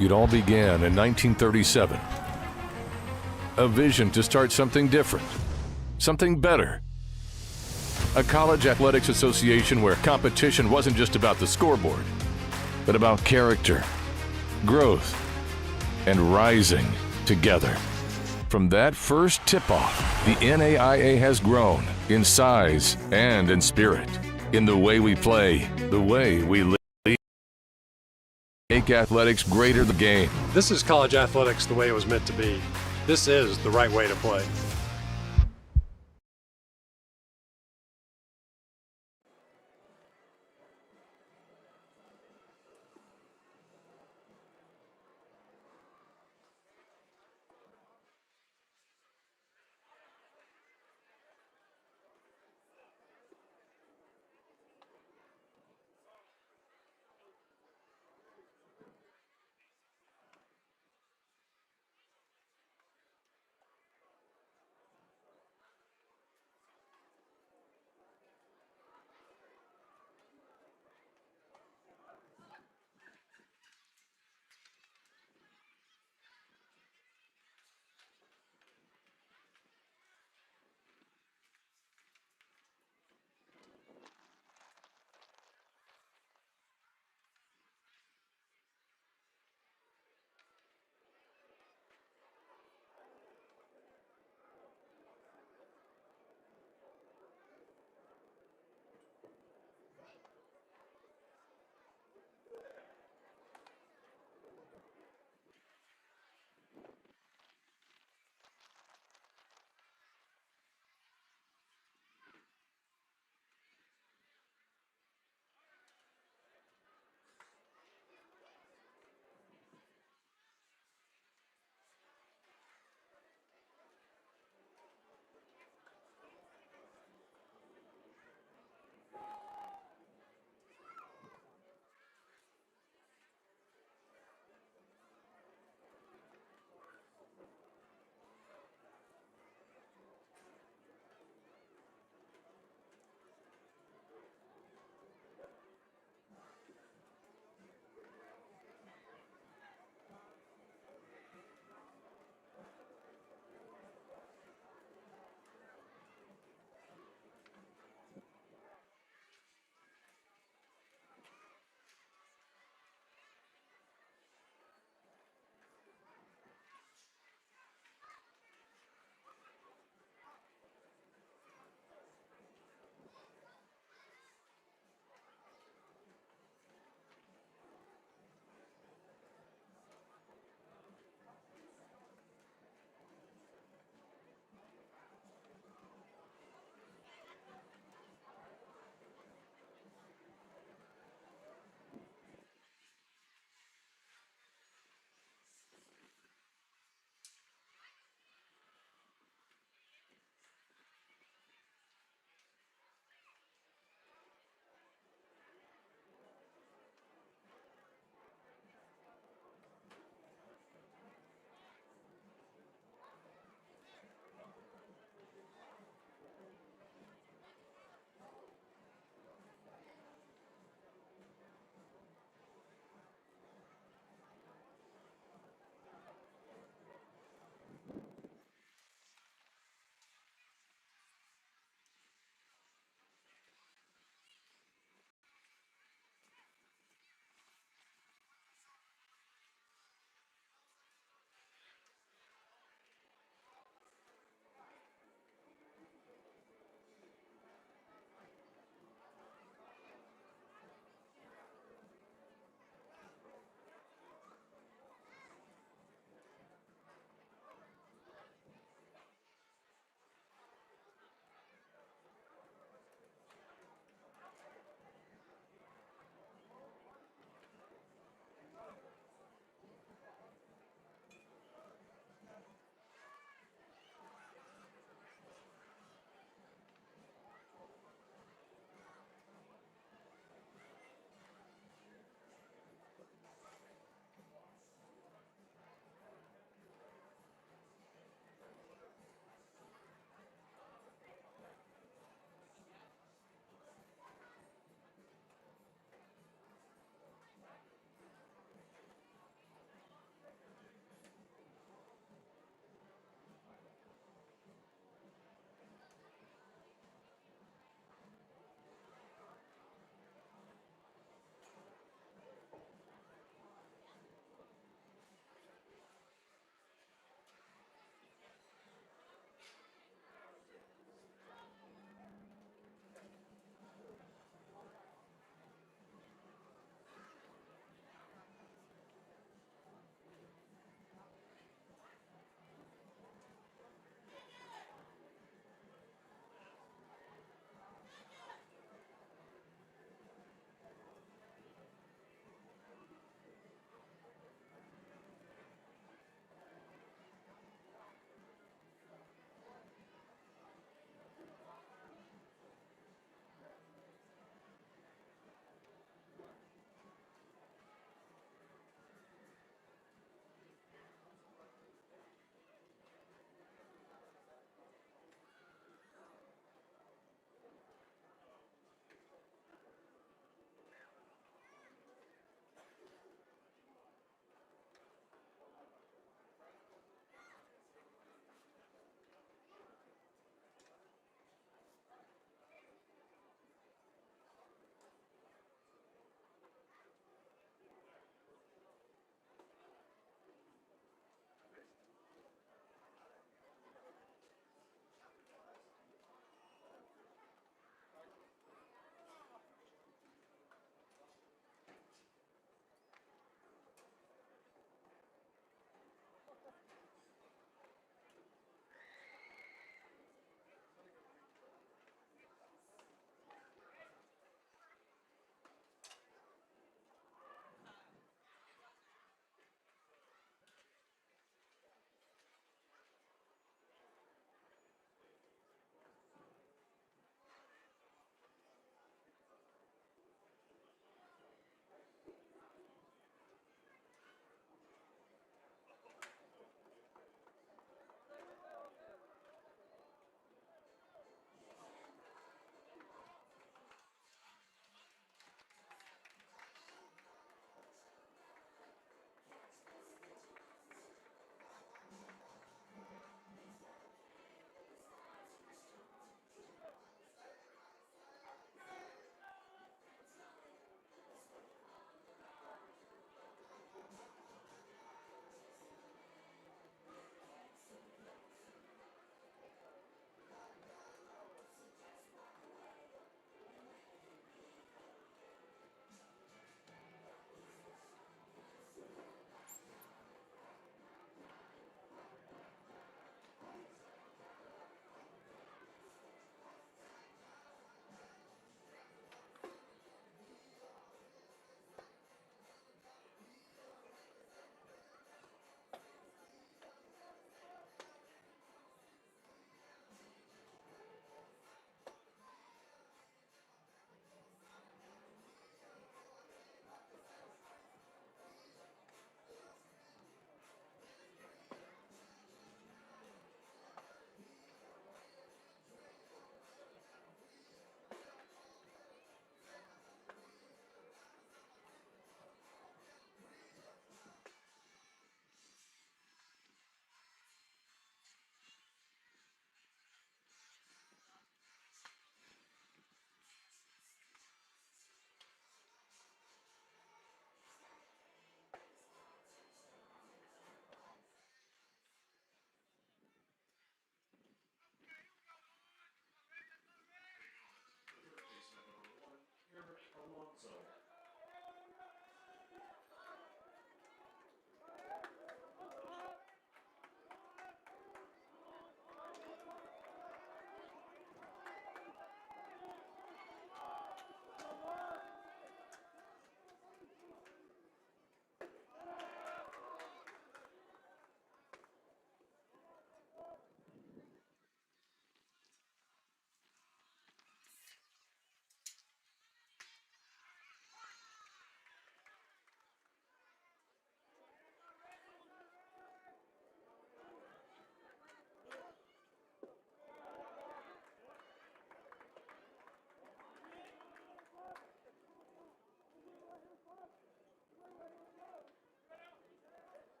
It all began in 1937. A vision to start something different, something better. A college athletics association where competition wasn't just about the scoreboard, but about character, growth, and rising together. From that first tip-off, the NAIA has grown in size and in spirit, in the way we play, the way we live. Make athletics greater the game. This is college athletics the way it was meant to be. This is the right way to play.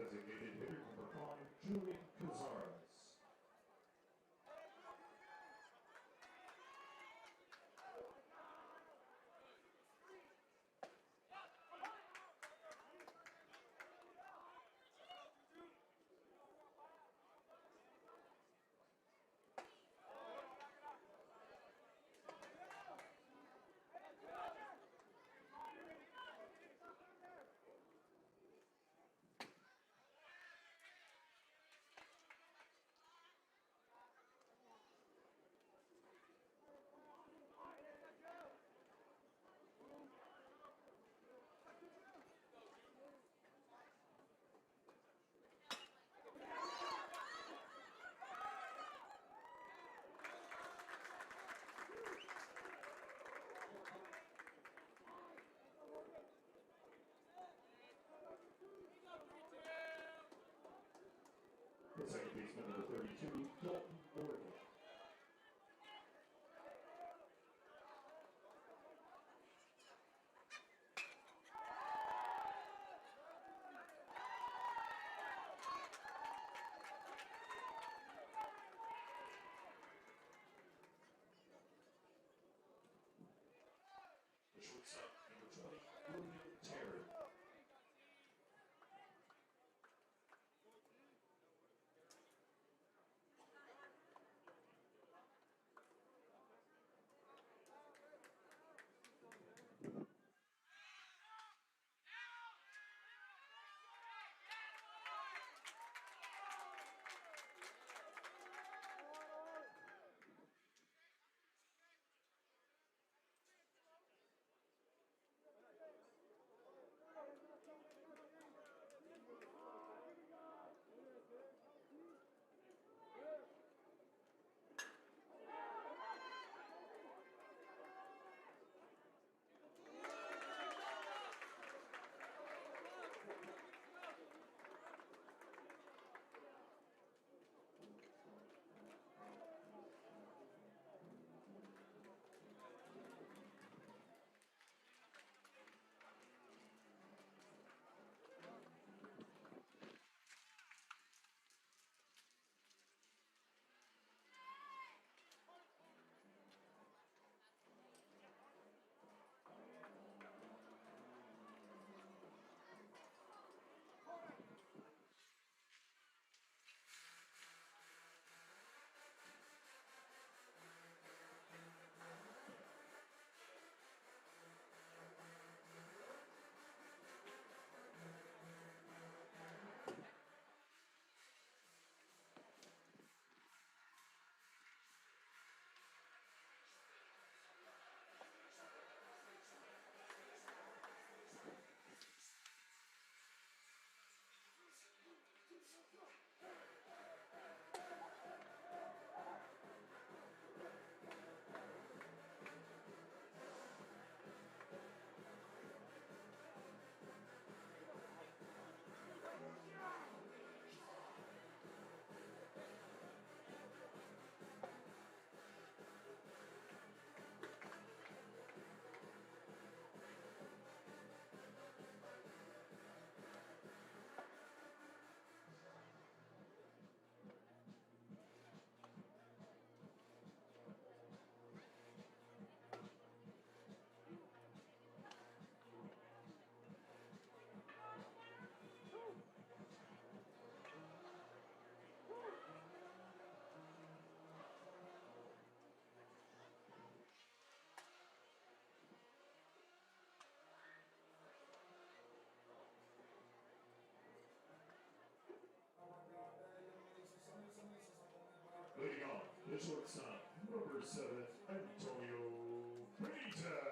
designated hitter number 5, Julian Cazares. The second baseman number 32, Dalton Morgan. The shortstop, number 20, William Terry. Leading off, the shortstop, number 7, Antonio Benitez.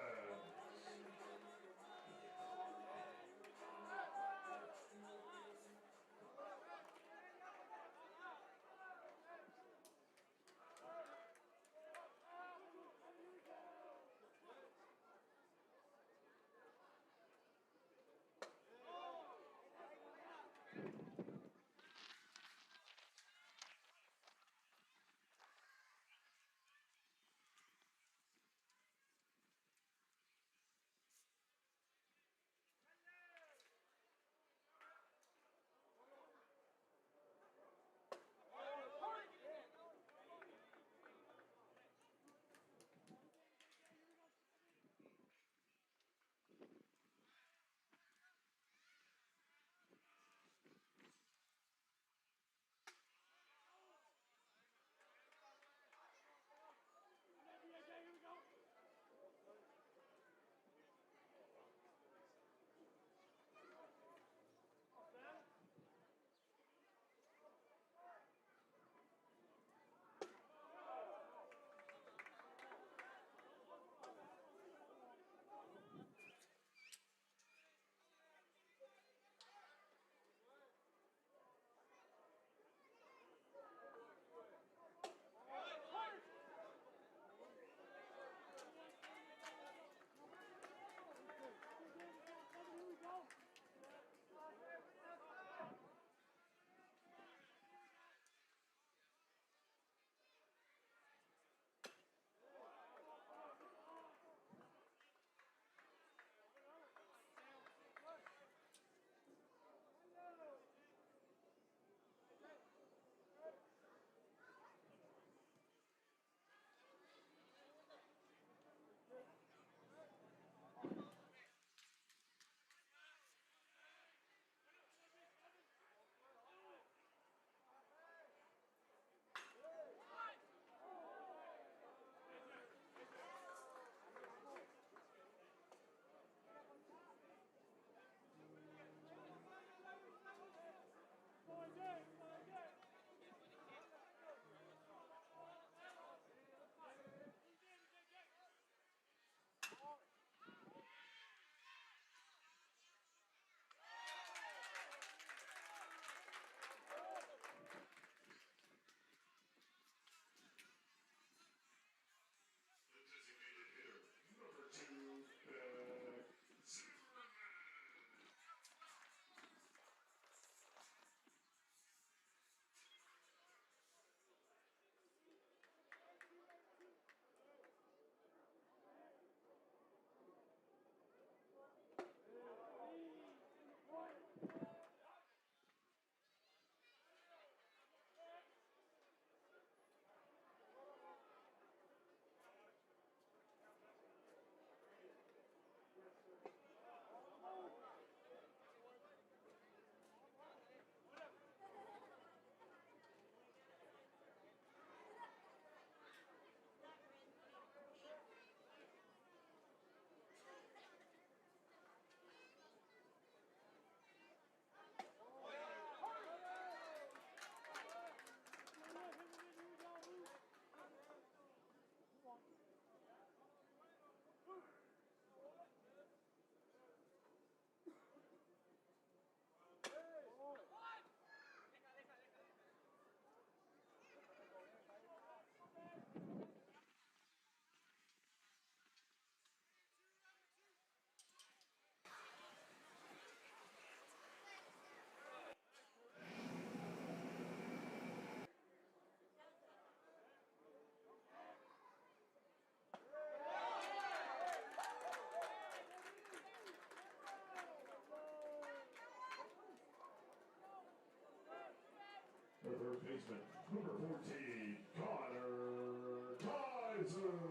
first baseman, number 14, Connor Kaiser.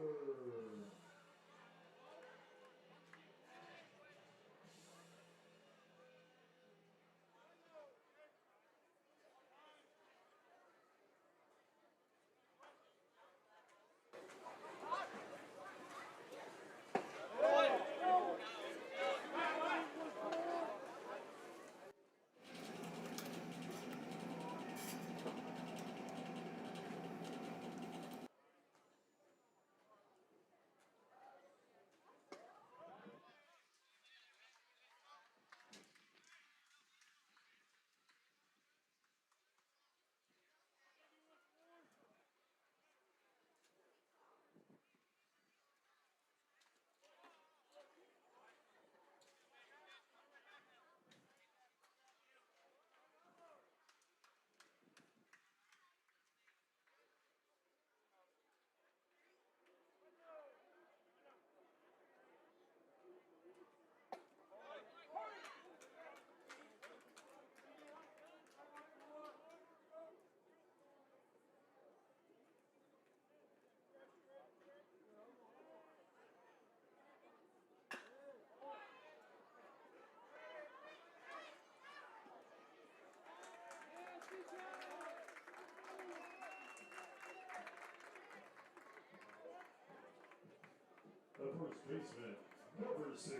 The first baseman, number 6,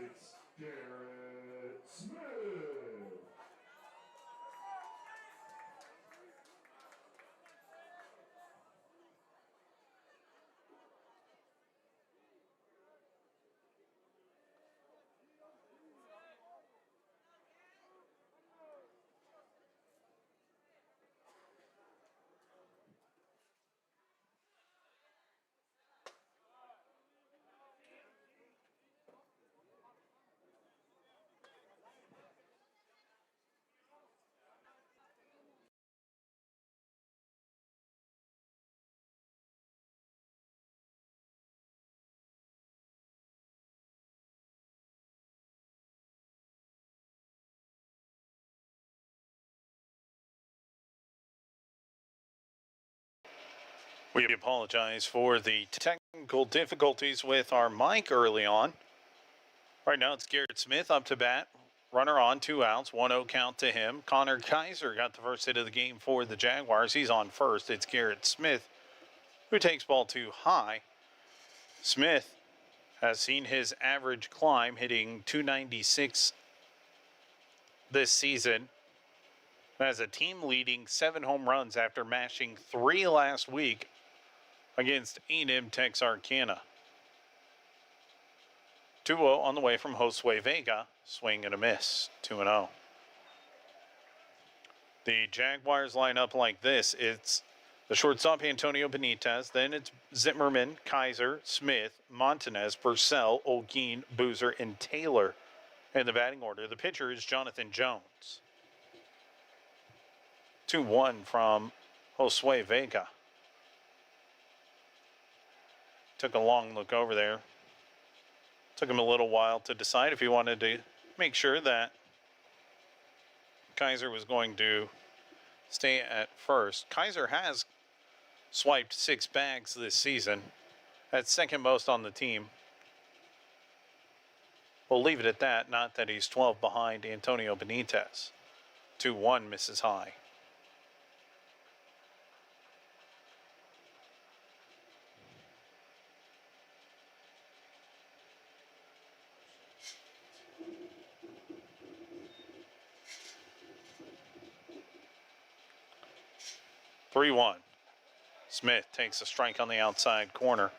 Garrett Smith. We apologize for the technical difficulties with our mic early on. Right now it's Garrett Smith up to bat. Runner on, 2 outs, 1-0 count to him. Connor Kaiser got the first hit of the game for the Jaguars. He's on first. It's Garrett Smith who takes ball 2 high. Smith has seen his average climb, hitting .296 this season. Has a team-leading 7 home runs after mashing 3 last week against A&M Texarkana. 2-0 on the way from Josue Vega. Swing and a miss. 2-0. The Jaguars line up like this. It's the shortstop Antonio Benitez. Then it's Zimmerman, Kaiser, Smith, Montanez, Purcell, Olguin, Boozer, and Taylor in the batting order. The pitcher is Jonathan Jones. 2-1 from Josue Vega. Took a long look over there. Took him a little while to decide if he wanted to make sure that Kaiser was going to stay at first. Kaiser has swiped 6 bags this season. That's second most on the team. We'll leave it at that, not that he's 12 behind Antonio Benitez. 2-1 misses high. (3-1). Smith takes a strike on the outside corner.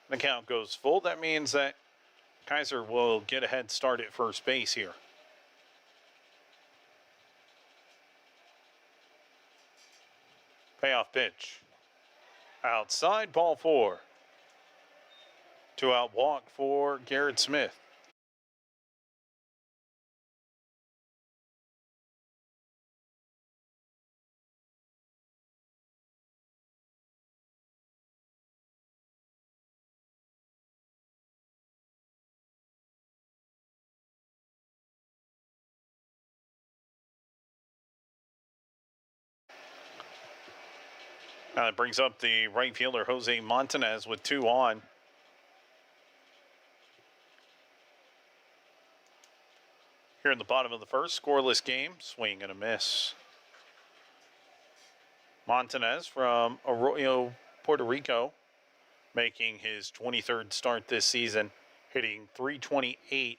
The count goes full. That means that Kaiser will get a head start at first base here. Payoff pitch. Outside, ball 4. 2-out walk for Garrett Smith. It brings up the right fielder, Jose Montanez, with 2 on. Here in the bottom of the first, scoreless game, swing and a miss. Montanez from Arroyo, Puerto Rico, making his 23rd start this season, hitting .328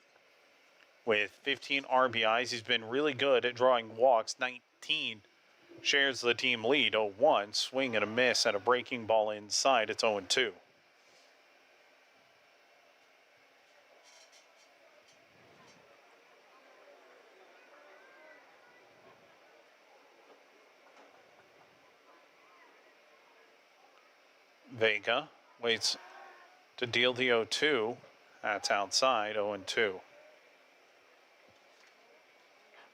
with 15 RBIs. He's been really good at drawing walks, 19. Shares the team lead, 0-1. Swing and a miss and a breaking ball inside. It's 0-2. Vega waits to deal the 0-2. That's outside, 0-2.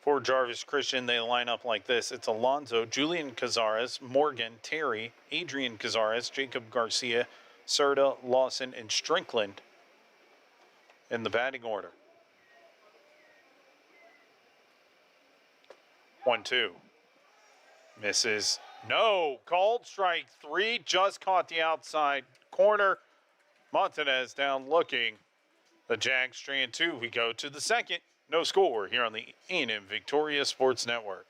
For Jarvis Christian, they line up like this. It's Alonso, Julian Cazares, Morgan, Terry, Adrian Cazares, Jacob Garcia, Serta, Lawson, and Strickland in the batting order. 1-2. Misses. No. Called strike 3. Just caught the outside corner. Montanez down looking. The Jags strand 2. We go to the second. No score here on the A&M-Victoria Sports Network.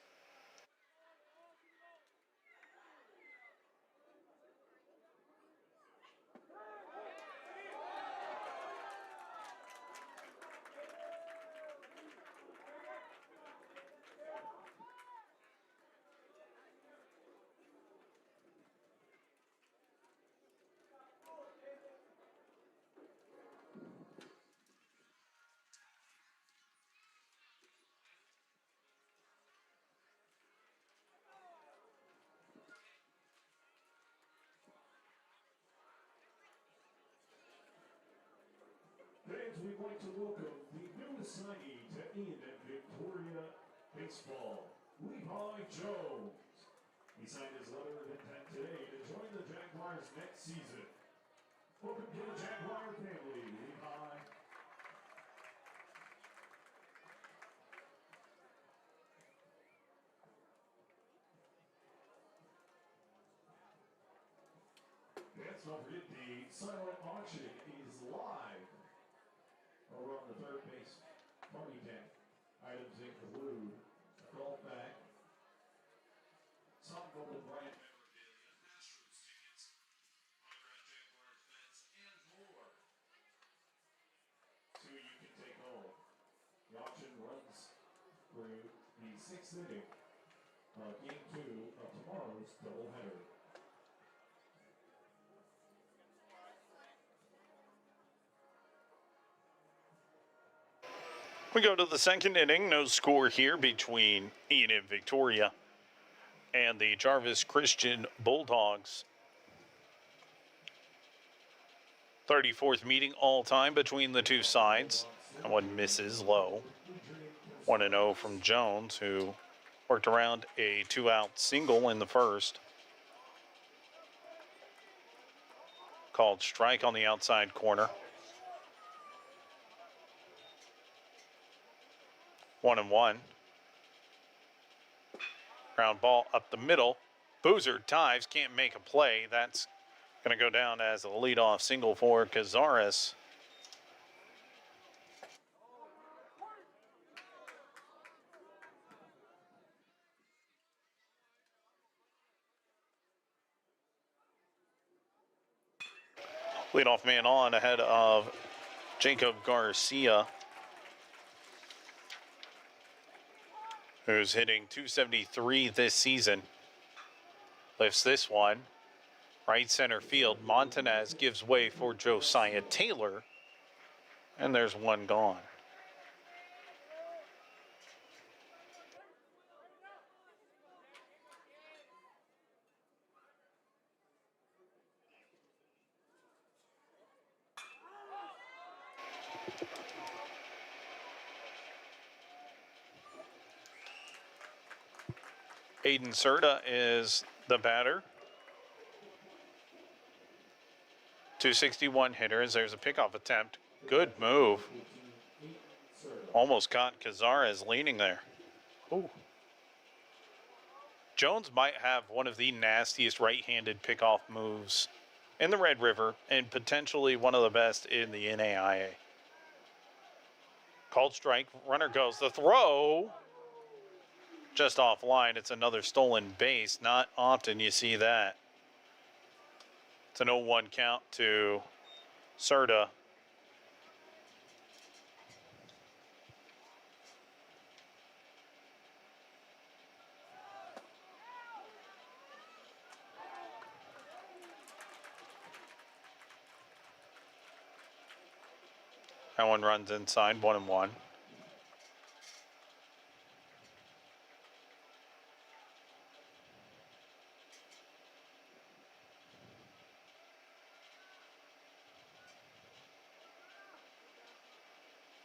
Fans, we'd like to welcome the new assignee to A&M-Victoria Baseball, Levi Jones. He signed his letter of intent today to join the Jaguars next season. Welcome to the Jaguar family, Levi. Fans, don't forget the silent auction is live over on the third base party deck. Items include a golf bag, some golden brand memorabilia, Astros tickets, autographed Jaguars fans, and more. So you can take home. The auction runs through the 6th inning of Game 2 of tomorrow's doubleheader. We go to the second inning. No score here between A&M-Victoria and the Jarvis Christian Bulldogs. 34th meeting all time between the two sides. And one misses low. 1-0 from Jones, who worked around a 2-out single in the first. Called strike on the outside corner. 1-1. Ground ball up the middle. Boozer dives, can't make a play. That's going to go down as a leadoff single for Cazares. Leadoff man on ahead of Jacob Garcia, who's hitting .273 this season. Lifts this one. Right center field. Montanez gives way for Josiah Taylor. And there's one gone. Aiden Serta is the batter. 261 hitters. There's a pickoff attempt. Good move. Almost caught Cazares leaning there. Ooh. Jones might have one of the nastiest right-handed pickoff moves in the Red River and potentially one of the best in the NAIA. Called strike, runner goes, the throw just offline. It's another stolen base. Not often you see that. It's an 0-1 count to Serta. That one runs inside, 1-1.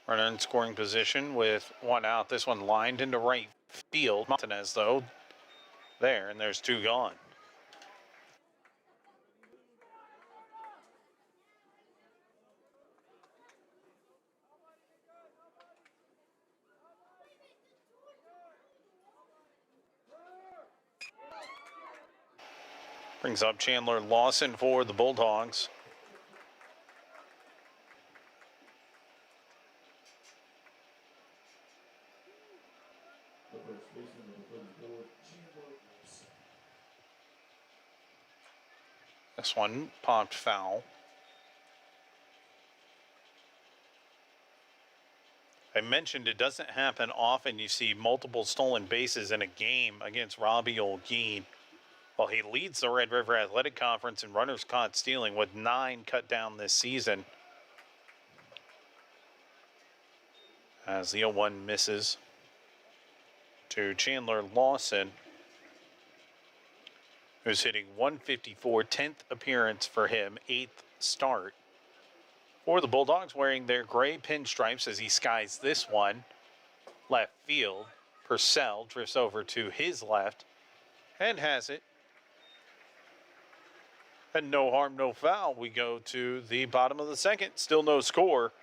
Runner in scoring position with one out. This one lined into right field. Martinez, though, there, and there's two gone. Brings up Chandler Lawson for the Bulldogs. The first baseman, number 34, Chandler Lawson. This one popped foul. I mentioned it doesn't happen often. You see multiple stolen bases in a game against Robbie Olguin. Well, he leads the Red River Athletic Conference in runners caught stealing with 9 cut down this season. As the 0-1 misses to Chandler Lawson, who's hitting 154, 10th appearance for him, 8th start. For the Bulldogs, wearing their gray pinstripes as he skies this one. Left field, Purcell drifts over to his left and has it. And no harm, no foul. We go to the bottom of the second. Still no score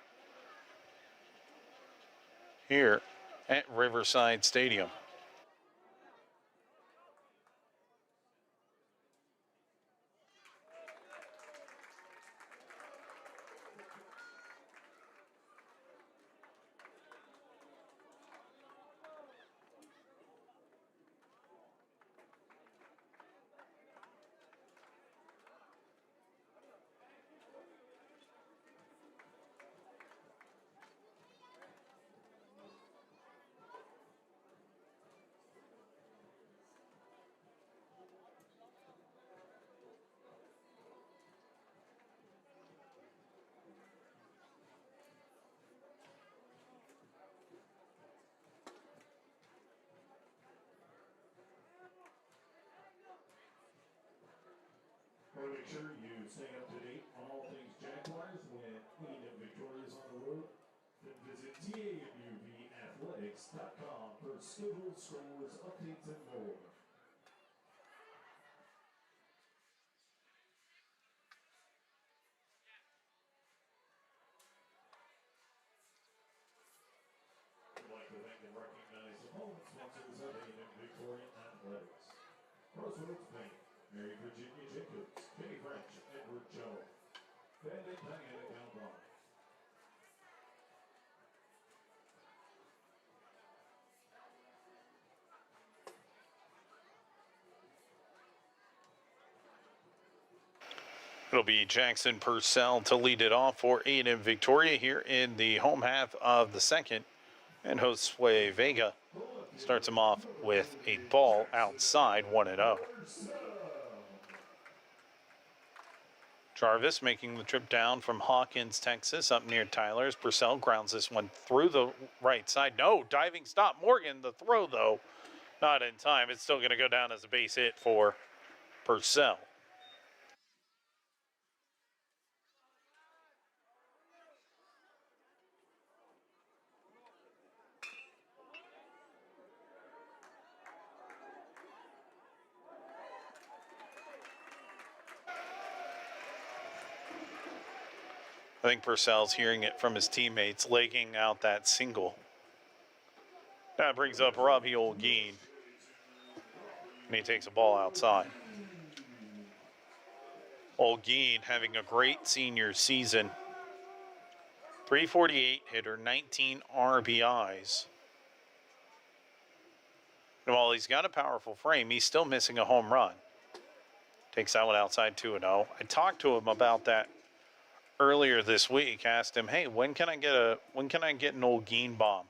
here at Riverside Stadium. Want to make sure you stay up to date on all things Jaguars when A&M-Victoria is on the road? Then visit TAMUVathletics.com for scheduled scores, updates, and more. We'd like to thank and recognize the home sponsors of A&M-Victoria Athletics. Crossroads Bank, Mary Virginia Jacobs, Kenny French, Edward Jones, and Diana Calvin. It'll be Jackson Purcell to lead it off for A&M-Victoria here in the home half of the second. And Josue Vega starts him off with a ball outside, 1-0. Jarvis making the trip down from Hawkins, Texas, up near Tyler's. Purcell grounds this one through the right side. No, diving stop. Morgan, the throw, though, not in time. It's still going to go down as a base hit for Purcell. I think Purcell's hearing it from his teammates, legging out that single. That brings up Robbie Olguin. And he takes a ball outside. Olguin having a great senior season. 348 hitter, 19 RBIs. And while he's got a powerful frame, he's still missing a home run. Takes that one outside 2-0. I talked to him about that earlier this week. Asked him, "Hey, when can I get an Olguin bomb?"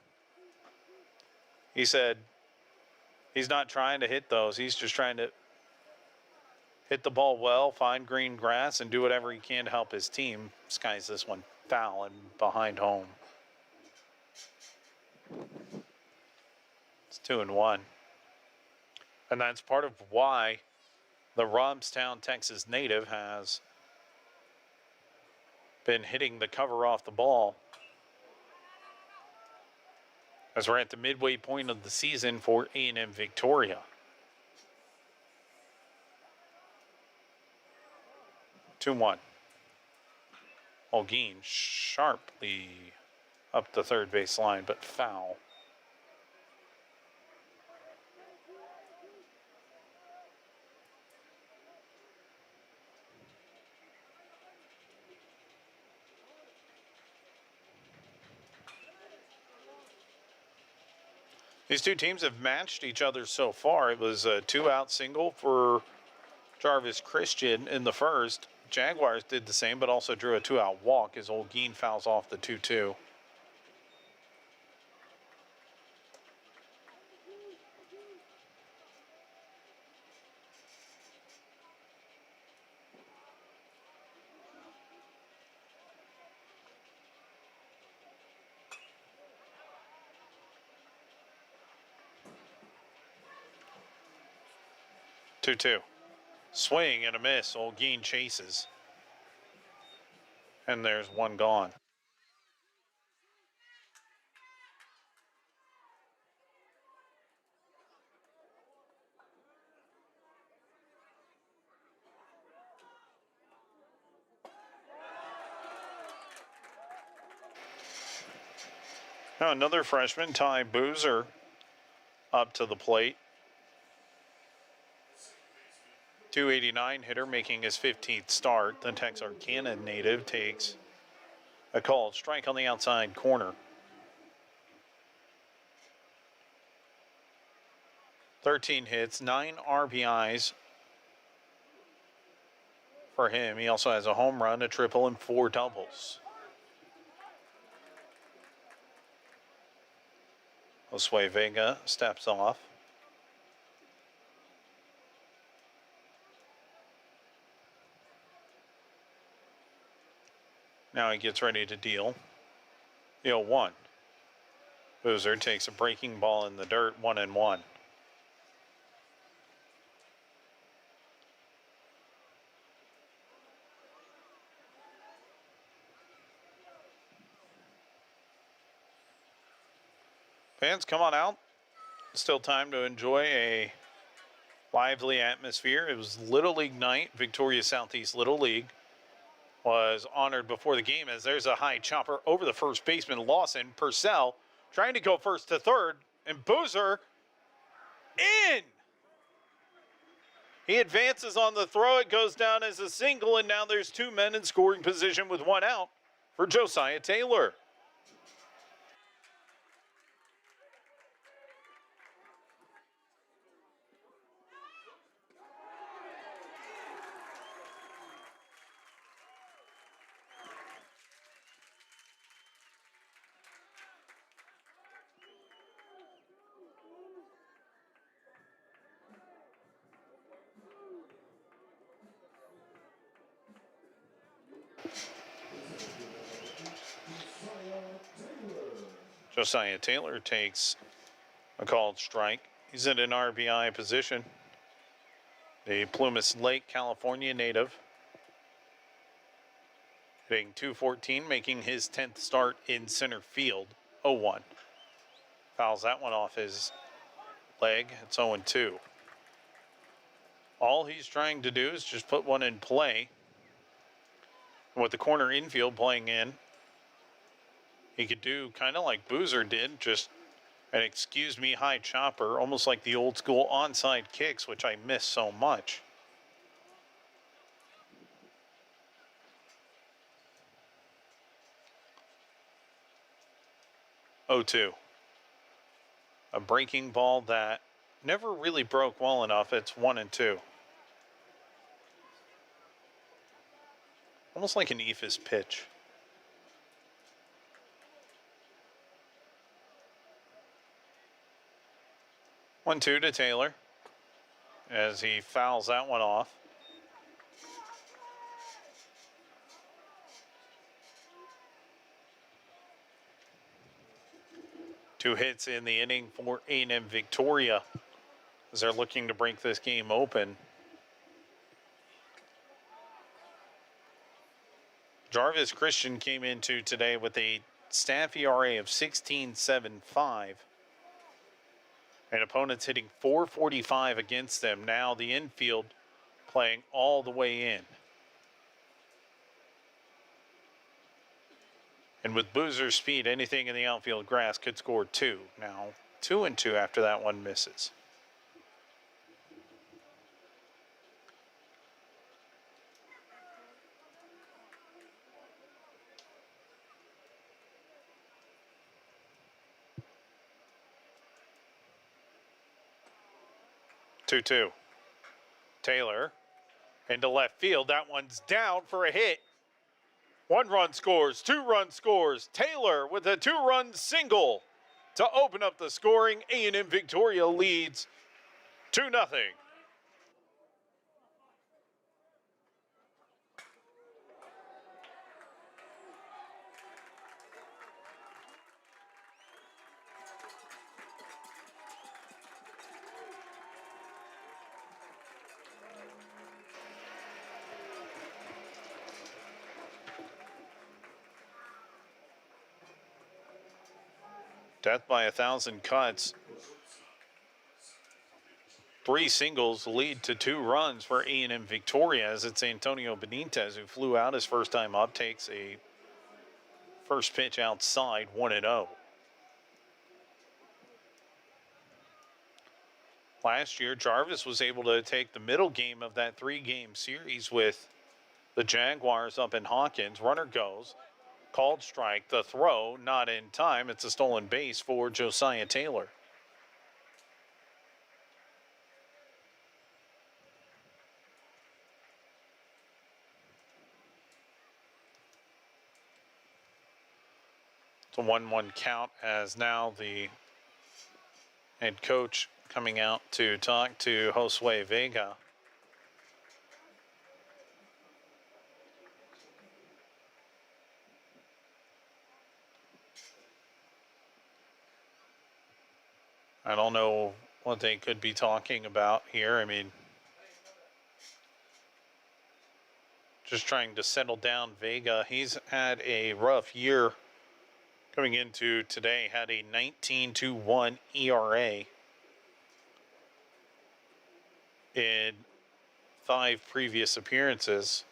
He said he's not trying to hit those. He's just trying to hit the ball well, find green grass, and do whatever he can to help his team. Skies this one foul and behind home. It's 2-1. And that's part of why the Robstown, Texas native has been hitting the cover off the ball, as we're at the midway point of the season for A&M-Victoria. Two one. Olguin sharply up the third base line, but foul. These two teams have matched each other so far. It was a 2-out single for Jarvis Christian in the first. Jaguars did the same, but also drew a 2-out walk as Olguin fouls off the 2-2. Two. Swing and a miss. Olguin chases. And there's one gone. Now another freshman, Ty Boozer, up to the plate. 289 hitter, making his 15th start. The Texarkana native takes a called strike on the outside corner. 13 hits, 9 RBIs for him. He also has a home run, a triple, and 4 doubles. Josue Vega steps off. Now he gets ready to deal. The 0-1. Boozer takes a breaking ball in the dirt, 1-1. Fans, come on out. Still time to enjoy a lively atmosphere. It was Little League night. Victoria Southeast Little League was honored before the game, as there's a high chopper over the first baseman, Lawson. Purcell trying to go first to third, and Boozer in. He advances on the throw. It goes down as a single, and now there's 2 men in scoring position with 1 out for Josiah Taylor. Josiah Taylor takes a called strike. He's in an RBI position. The Plumas Lake, California native. Hitting .214, making his 10th start in center field. 0-1. Fouls that one off his leg. It's 0-2. All he's trying to do is just put one in play. With the corner infield playing in, he could do kind of like Boozer did, just And excuse me, high chopper, almost like the old school onside kicks, which I miss so much. Oh, 2. A breaking ball that never really broke well enough. It's 1-2. Almost like an Ephus pitch. 1-2 to Taylor as he fouls that one off. Two hits in the inning for A&M-Victoria as they're looking to break this game open. Jarvis Christian came into today with a staff ERA of 16.75. And opponents hitting .445 against them. Now the infield playing all the way in. And with Boozer's speed, anything in the outfield grass could score 2. Now 2-2 after that one misses. Two. Taylor into left field. That one's down for a hit. 1 run scores, 2 run scores. Taylor with a 2-run single to open up the scoring. A&M-Victoria leads 2-0. Death by 1,000 cuts. 3 singles lead to 2 runs for A&M-Victoria as it's Antonio Benitez who flew out his first time up, takes a first pitch outside, 1-0. Last year, Jarvis was able to take the middle game of that 3-game series with the Jaguars up in Hawkins. Runner goes. Called strike. The throw, not in time. It's a stolen base for Josiah Taylor. It's a 1-1 count as now the head coach coming out to talk to Josue Vega. I don't know what they could be talking about here. I mean, just trying to settle down Vega. He's had a rough year coming into today. Had a 19-1 ERA in 5 previous appearances.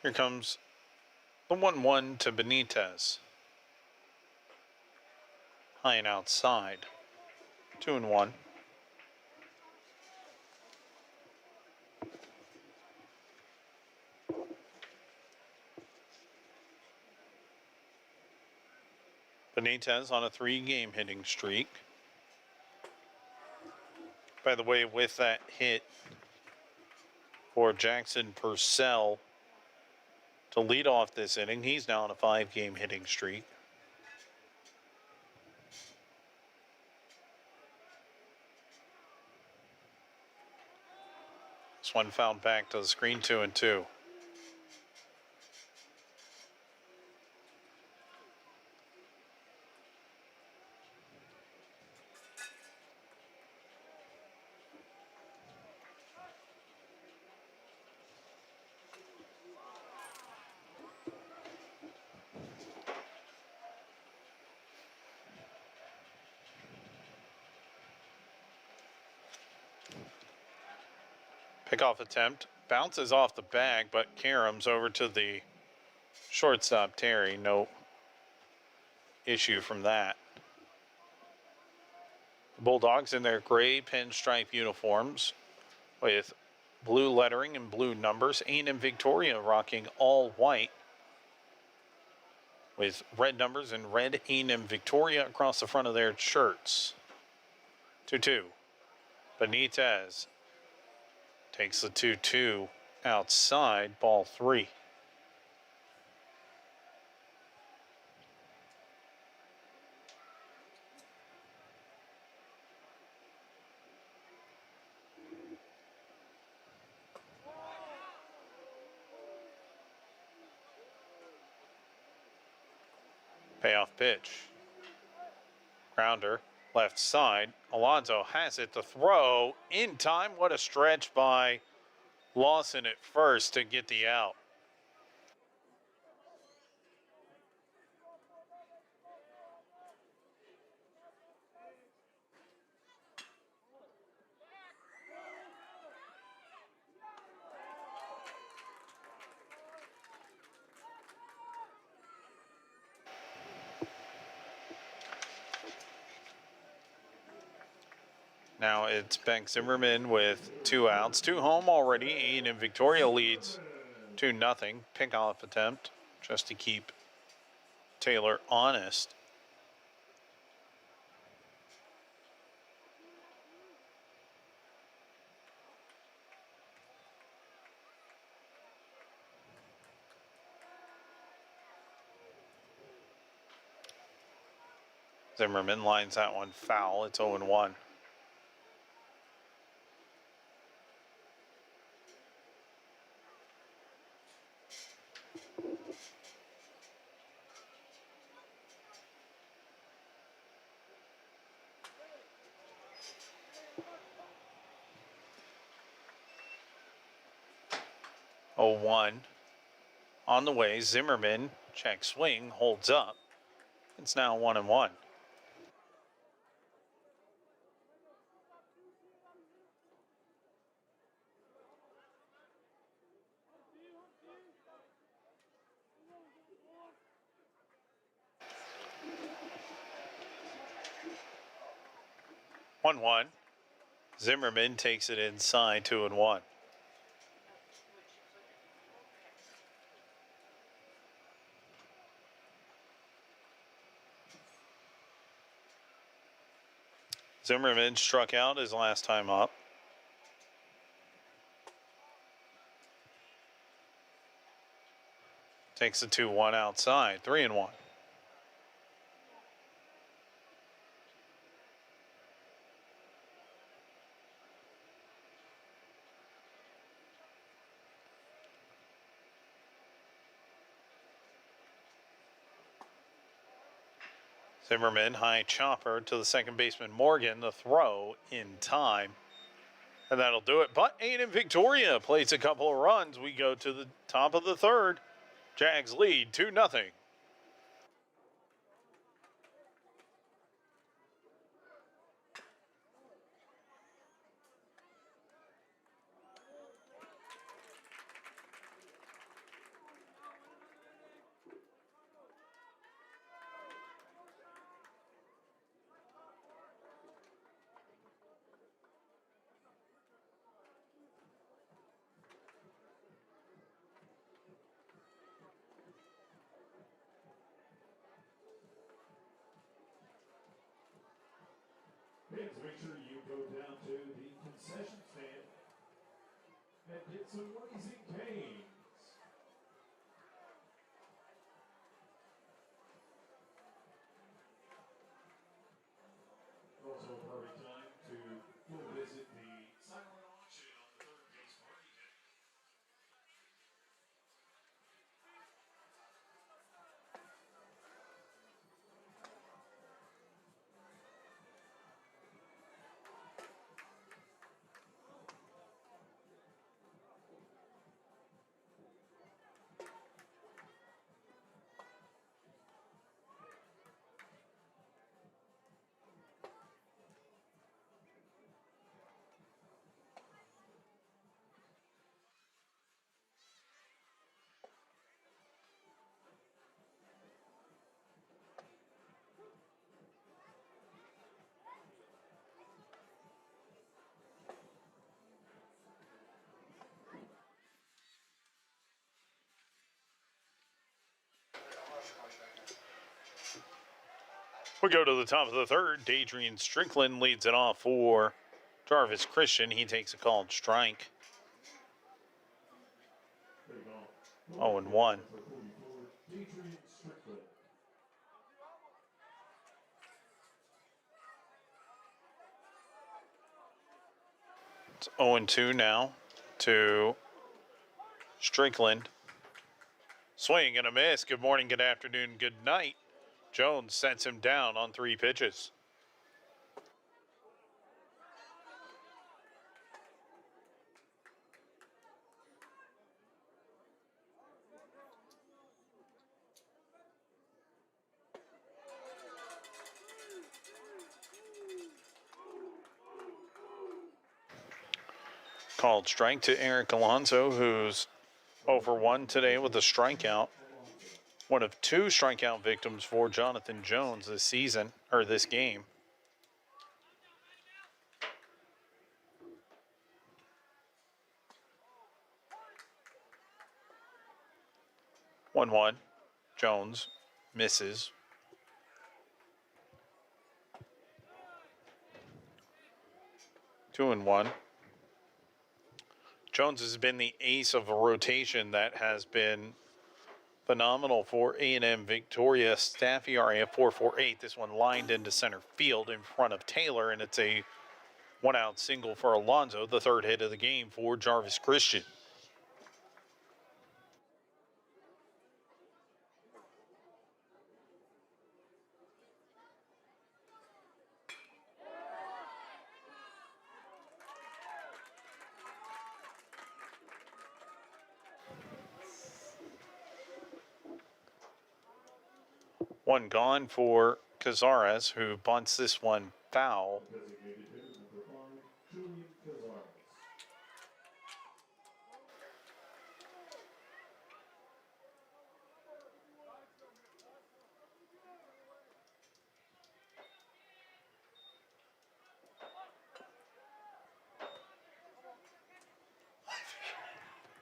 Here comes the 1-1 to Benitez. High and outside. 2-1. Benitez on a 3-game hitting streak. By the way, with that hit for Jackson Purcell to lead off this inning, he's now on a 5-game hitting streak. This one fouled back to the screen, 2-2. Pickoff attempt bounces off the bag, but caroms over to the shortstop, Terry. No issue from that. The Bulldogs in their gray pinstripe uniforms with blue lettering and blue numbers. A&M-Victoria rocking all white with red numbers and red A&M-Victoria across the front of their shirts. 2-2. Benitez takes the 2-2 outside, ball 3. Payoff pitch. Grounder, left side. Alonso has it. The throw in time. What a stretch by Lawson at first to get the out. Now it's Beck Zimmerman with 2 outs, 2 home already. A&M-Victoria leads 2-0. Pickoff attempt just to keep Taylor honest. Zimmerman lines that one foul. It's 0-1. On the way, Zimmerman, check swing, holds up. It's now 1-1. Zimmerman takes it inside, 2-1. Zimmerman struck out his last time up. Takes the 2-1 outside, 3-1. Zimmerman, high chopper to the second baseman Morgan. The throw in time. And that'll do it. But A&M-Victoria plays a couple of runs. We go to the top of the third. Jags lead 2-0. Fans, make sure you go down to the concession stand and get some Raising Cane's. Also a perfect time to go visit the silent auction on the third base party deck. We go to the top of the third. Dadrian Strickland leads it off for Jarvis Christian. He takes a called strike. 0-1. It's 0-2 now to Strickland. Swing and a miss. Good morning, good afternoon, good night. Jones sets him down on 3 pitches. Called strike to Eric Alonso, who's over 1 today with a strikeout. One of 2 strikeout victims for Jonathan Jones this season, or this game. One. Jones misses. 2-1. Jones has been the ace of a rotation that has been phenomenal for A&M-Victoria. Staff ERA of 4.48. This one lined into center field in front of Taylor, and it's a 1-out single for Alonso, the 3rd hit of the game for Jarvis Christian. One gone for Cazares, who bunts this one foul.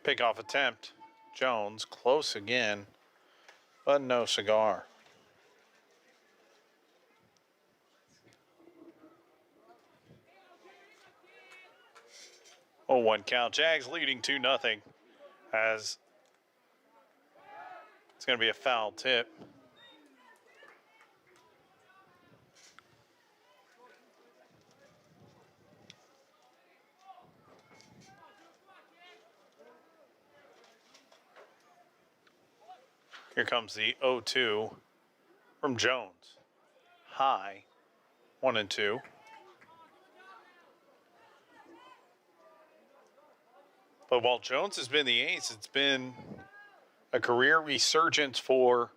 Pickoff attempt. Jones close again, but no cigar. 0-1 count. Jags leading 2-0 as it's going to be a foul tip. Here comes the 0-2 from Jones. High, 1-2. But while Jones has been the ace, it's been a career resurgence for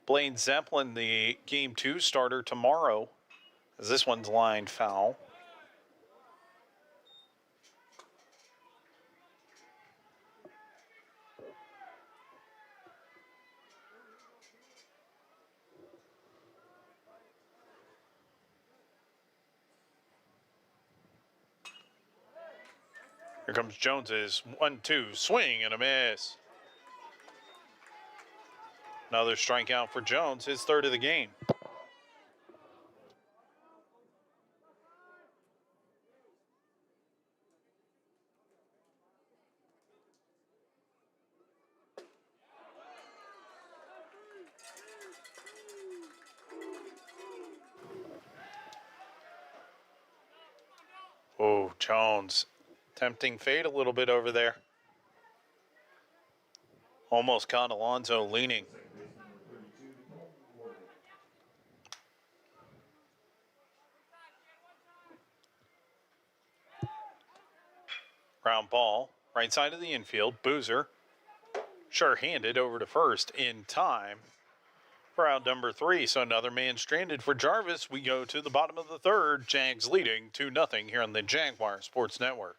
Blaine Zeppelin, the Game 2 starter tomorrow, as this one's lined foul. Here comes Jones's 1-2 swing and a miss. Another strikeout for Jones, his 3rd of the game. Oh, Jones tempting fate a little bit over there. Almost caught Alonso leaning. Ground ball, right side of the infield. Boozer, sure-handed over to first in time for out number 3. So another man stranded for Jarvis. We go to the bottom of the 3rd. Jags leading 2-0 here on the Jaguar Sports Network.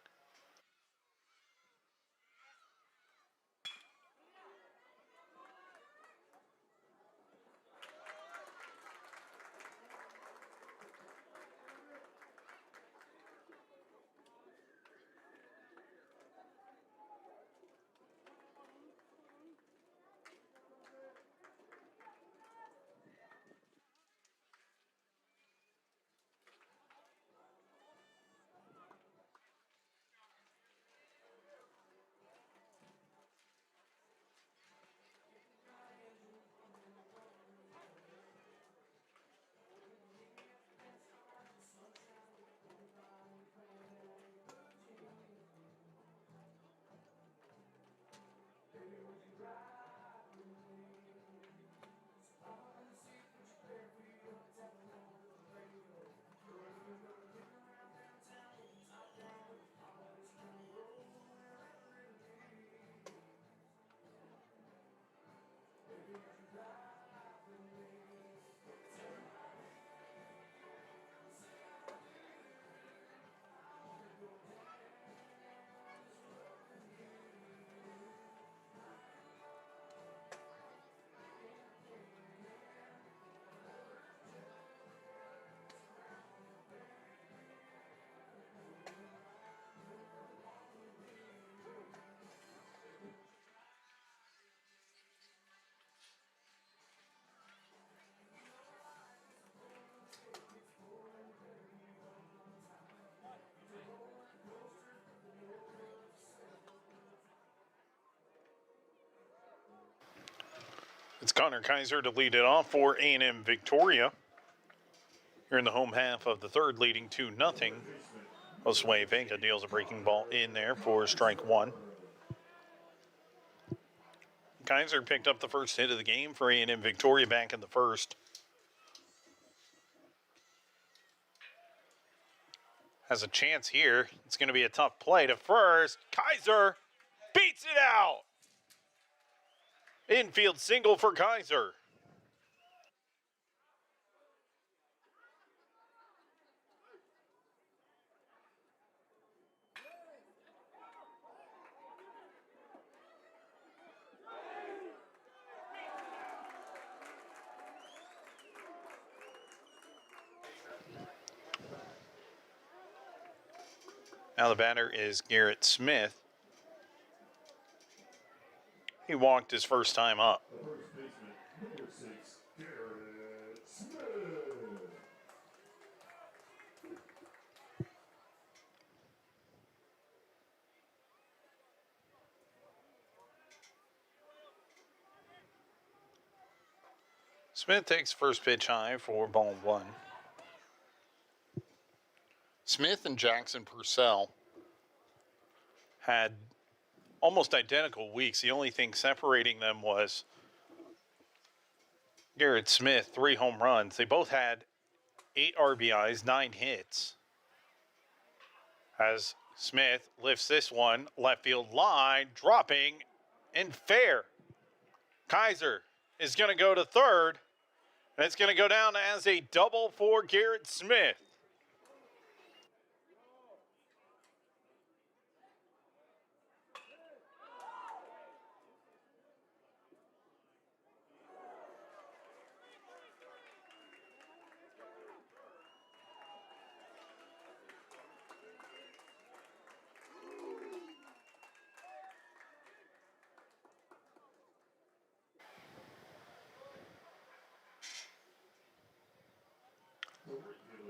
Connor Kaiser to lead it off for A&M-Victoria. Here in the home half of the third, leading 2-0. Josue Vega deals a breaking ball in there for strike one. Kaiser picked up the first hit of the game for A&M-Victoria back in the first. Has a chance here. It's going to be a tough play to first. Kaiser beats it out. Infield single for Kaiser. Now the batter is Garrett Smith. He walked his first time up. First baseman, number 6, Garrett Smith. Smith takes first pitch high for ball one. Smith and Jackson Purcell had almost identical weeks. The only thing separating them was Garrett Smith, 3 home runs. They both had 8 RBIs, 9 hits. As Smith lifts this one, left field line, dropping, and fair. Kaiser is going to go to third, and it's going to go down as a double for Garrett Smith.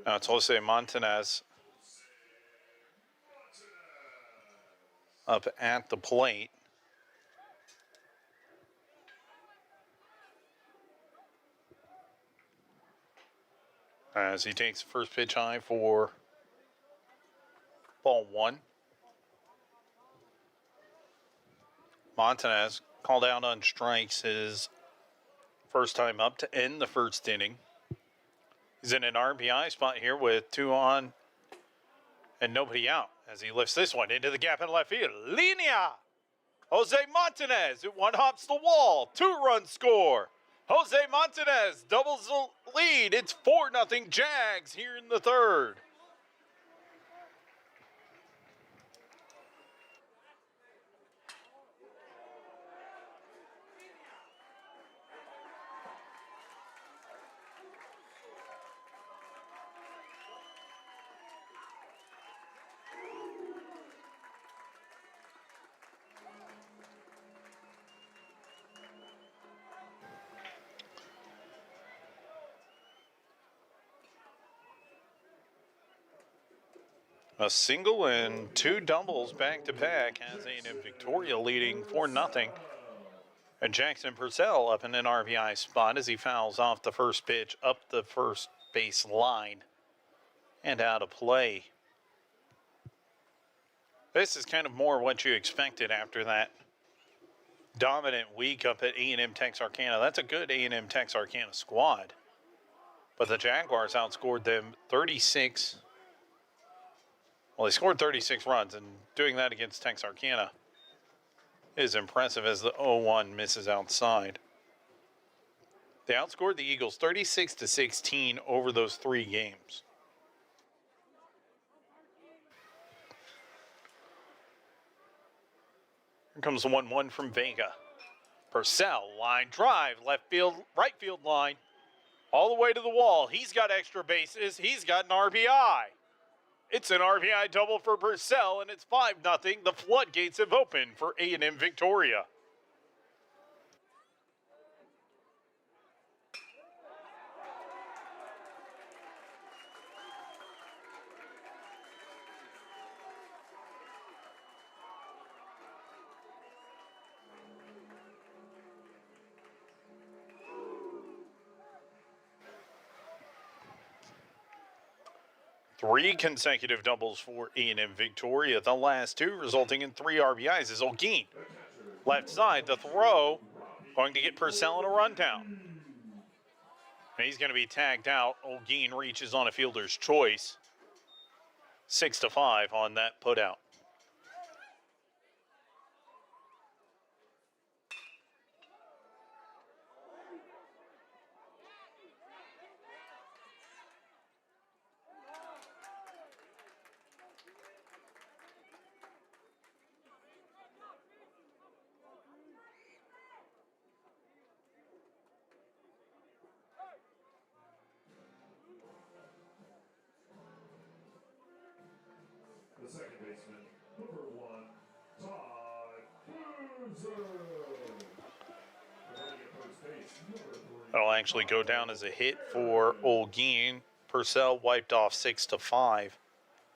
Now it's Jose Montanez up at the plate. As he takes the first pitch high for ball one. Montanez called out on strikes his first time up to end the first inning. He's in an RBI spot here with 2 on and nobody out as he lifts this one into the gap in left field. Linea! Jose Montanez, it one hops the wall. 2-run score. Jose Montanez doubles the lead. It's 4-0 Jags here in the third. A single and 2 doubles back-to-back has A&M-Victoria leading 4-0. And Jackson Purcell up in an RBI spot as he fouls off the first pitch up the first base line and out of play. This is kind of more what you expected after that dominant week up at A&M Texarkana. That's a good A&M Texarkana squad. But the Jaguars outscored them 36. Well, they scored 36 runs, and doing that against Texarkana is impressive as the 0-1 misses outside. They outscored the Eagles 36-16 over those 3 games. Here comes the 1-1 from Vega. Purcell, line drive, left field, right field line, all the way to the wall. He's got extra bases. He's got an RBI. It's an RBI double for Purcell, and it's 5-0. The floodgates have opened for A&M Victoria. 3 consecutive doubles for A&M-Victoria. The last 2 resulting in 3 RBIs as Olguin. Left side, the throw going to get Purcell in a rundown. And he's going to be tagged out. Olguin reaches on a fielder's choice. 6-5 on that putout. The second baseman, number 1, Todd Boozer. Running at first base, number 3. That'll actually go down as a hit for Olguin. Purcell wiped off 6-5.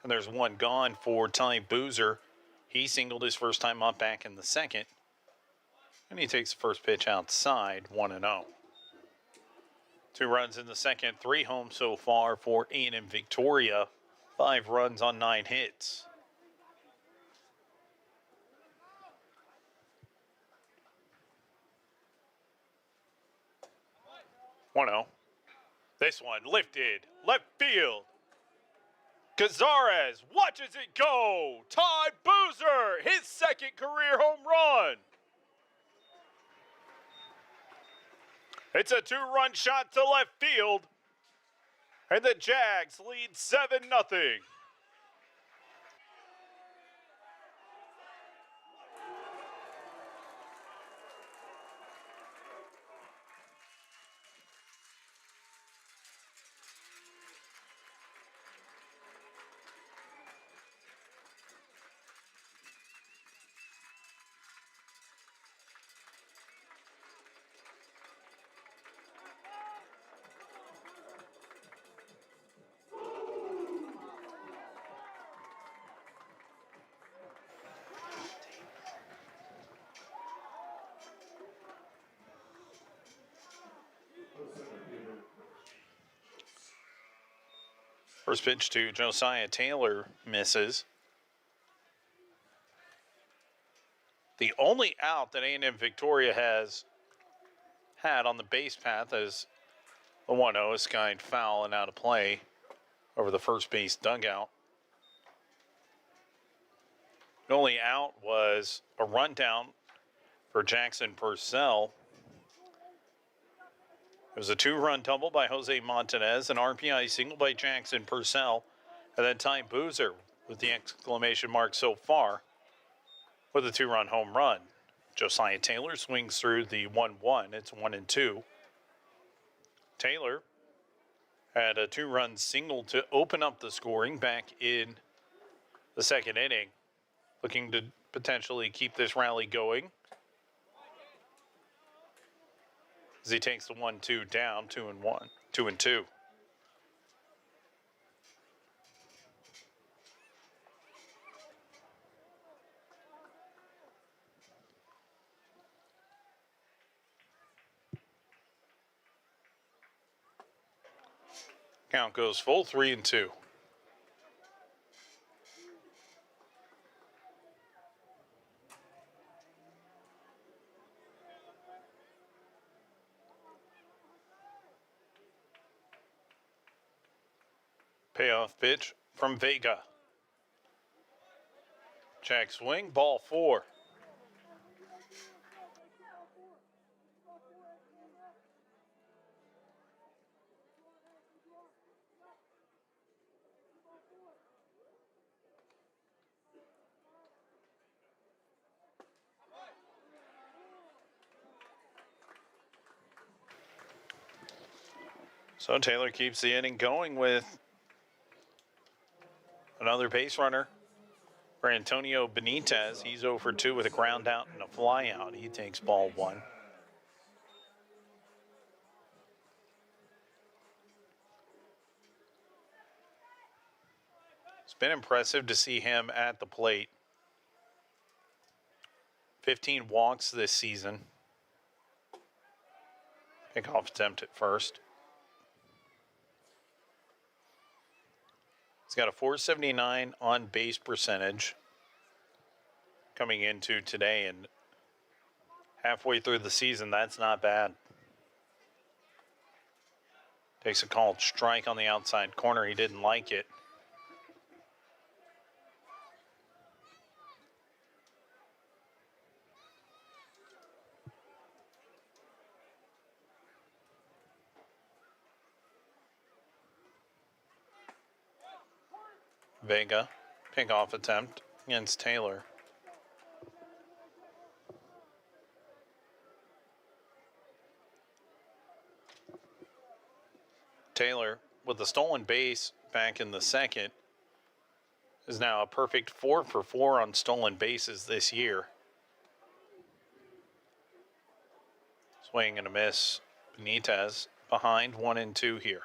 And there's 1 gone for Ty Boozer. He singled his first time up back in the second. And he takes the first pitch outside, 1-0. 2 runs in the second, 3 home so far for A&M-Victoria. 5 runs on 9 hits. This one lifted, left field. Cazares watches it go. Ty Boozer, his second career home run. It's a 2-run shot to left field. And the Jags lead 7-0. First pitch to Josiah Taylor misses. The only out that A&M-Victoria has had on the base path is the 1-0 is skied foul and out of play over the first base dugout. The only out was a rundown for Jackson Purcell. It was a 2-run double by Jose Montanez, an RBI single by Jackson Purcell, and then Ty Boozer with the exclamation mark so far with a 2-run home run. Josiah Taylor swings through the 1-1. It's 1-2. Taylor had a 2-run single to open up the scoring back in the second inning, looking to potentially keep this rally going. As he takes the 1-2 down, 2-1, 2-2. Count goes full, 3-2. Payoff pitch from Vega. Check swing, ball 4. So Taylor keeps the inning going with another base runner for Antonio Benitez. He's 0 for 2 with a ground out and a fly out. He takes ball 1. It's been impressive to see him at the plate. 15 walks this season. Pickoff attempt at first. He's got a 479 on base percentage coming into today, and halfway through the season, that's not bad. Takes a called strike on the outside corner. He didn't like it. Vega, pickoff attempt against Taylor. Taylor, with the stolen base back in the second, is now a perfect 4 for 4 on stolen bases this year. Swing and a miss. Benitez behind 1-2 here.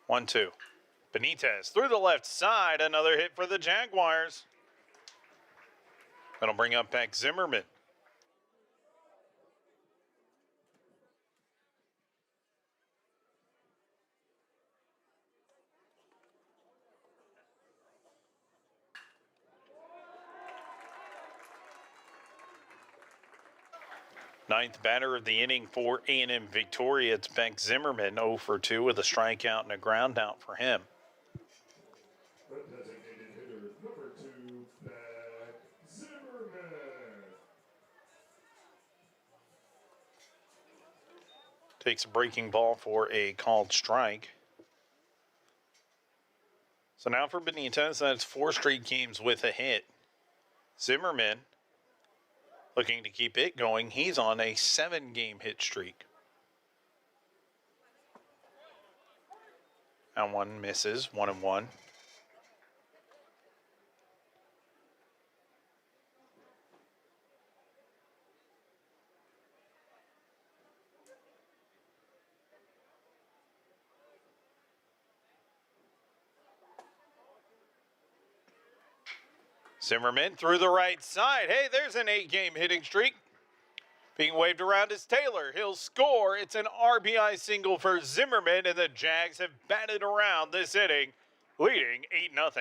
One, two. Benitez through the left side. Another hit for the Jaguars. That'll bring up back Zimmerman. Ninth batter of the inning for A&M-Victoria. It's Beck Zimmerman, 0 for 2 with a strikeout and a ground out for him. The designated hitter, number 2, Beck Zimmerman. Takes a breaking ball for a called strike. So now for Benitez, that's 4 straight games with a hit. Zimmerman looking to keep it going. He's on a 7-game hit streak. And one misses, 1-1. Zimmerman through the right side. Hey, there's an 8-game hitting streak. Being waved around is Taylor. He'll score. It's an RBI single for Zimmerman, and the Jags have batted around this inning, leading 8-0.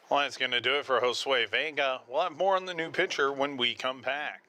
Well, that's going to do it for Josue Vega. We'll have more on the new pitcher when we come back.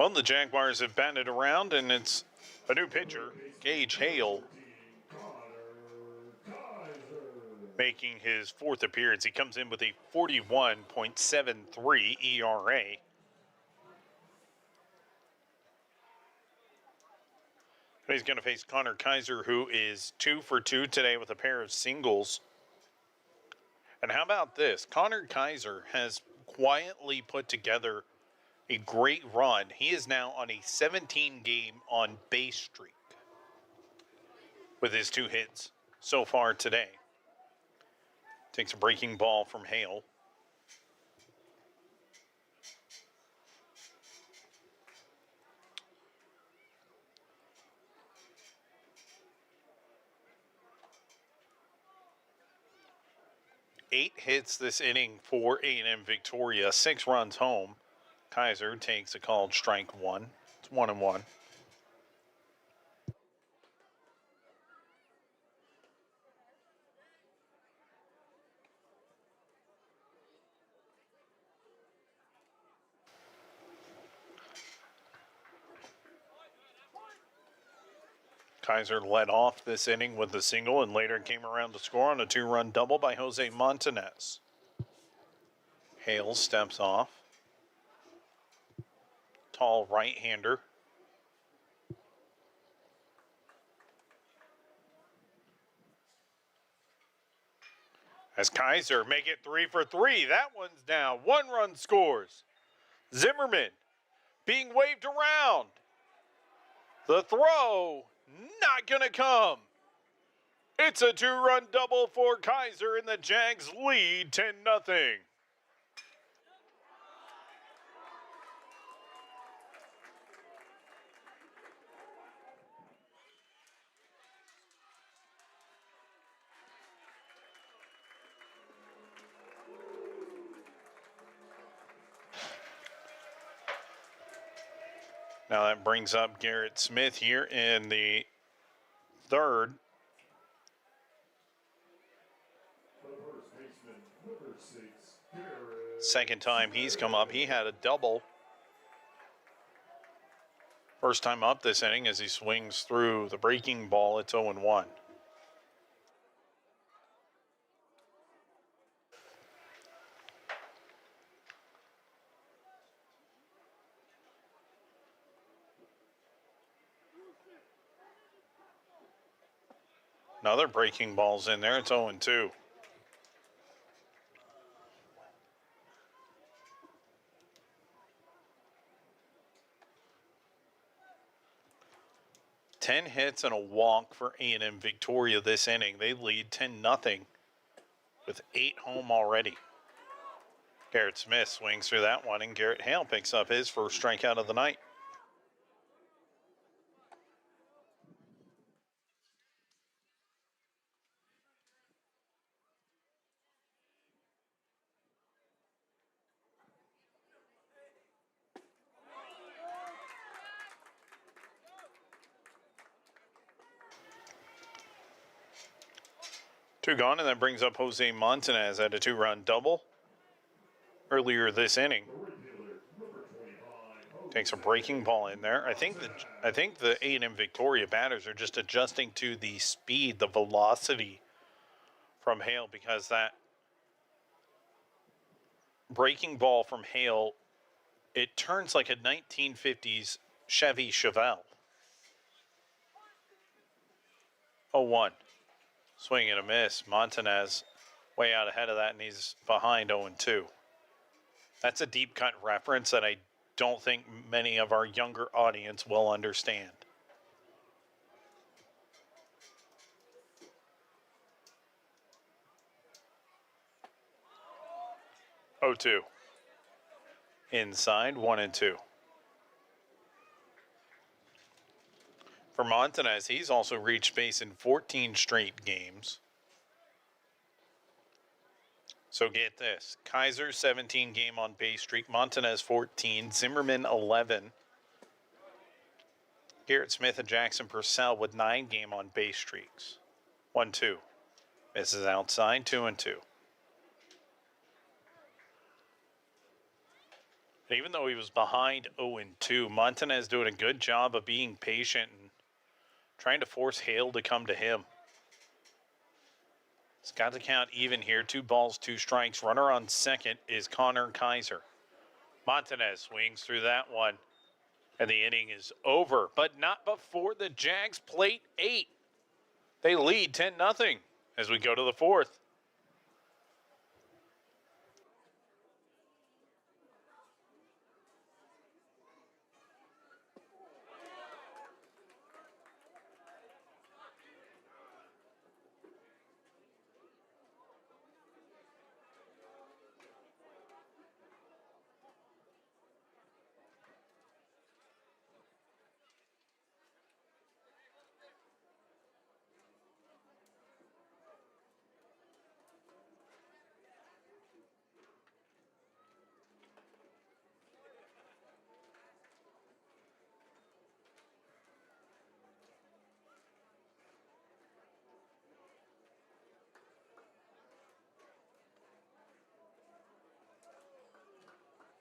Well, the Jaguars have batted around, and it's a new pitcher, Gage Hale, making his fourth appearance. He comes in with a 41.73 ERA. He's going to face Connor Kaiser, who is 2 for 2 today with a pair of singles. And how about this? Connor Kaiser has quietly put together a great run. He is now on a 17-game on base streak with his 2 hits so far today. Takes a breaking ball from Hale. Eight hits this inning for A&M-Victoria, 6 runs home. Kaiser takes a called strike 1. It's 1-1. Kaiser led off this inning with a single and later came around to score on a 2-run double by Jose Montanez. Hale steps off. Tall right-hander. As Kaiser make it 3 for 3. That one's down. 1 run scores. Zimmerman being waved around. The throw not gonna come. It's a 2-run double for Kaiser and the Jags lead 10-0. Now that brings up Garrett Smith here in the third. Second time he's come up, he had a double. First time up this inning as he swings through the breaking ball. It's 0-1. Another breaking ball's in there. It's 0-2. Ten hits and a walk for A&M-Victoria this inning. They lead 10-0 with 8 home already. Garrett Smith swings through that one, and Garrett Hale picks up his first strikeout of the night. Two gone, and that brings up Jose Montanez at a 2-run double earlier this inning. Takes a breaking ball in there. I think the A&M Victoria batters are just adjusting to the speed, the velocity from Hale, because that breaking ball from Hale, it turns like a 1950s Chevy Chevelle. 0-1. Swing and a miss. Montanez way out ahead of that, and he's behind 0-2. That's a deep cut reference that I don't think many of our younger audience will understand. Oh, 2. Inside, 1-2. For Montanez, he's also reached base in 14 straight games. So get this. Kaiser, 17-game on base streak. Montanez, 14. Zimmerman, 11. Garrett Smith and Jackson Purcell with 9-game on base streaks. 1-2. Misses outside, 2-2. Even though he was behind 0-2, Montanez doing a good job of being patient and trying to force Hale to come to him. It's got to count even here. 2 balls, 2 strikes. Runner on second is Connor Kaiser. Montanez swings through that one. And the inning is over. But not before the Jags plate 8. They lead 10-0 as we go to the 4th.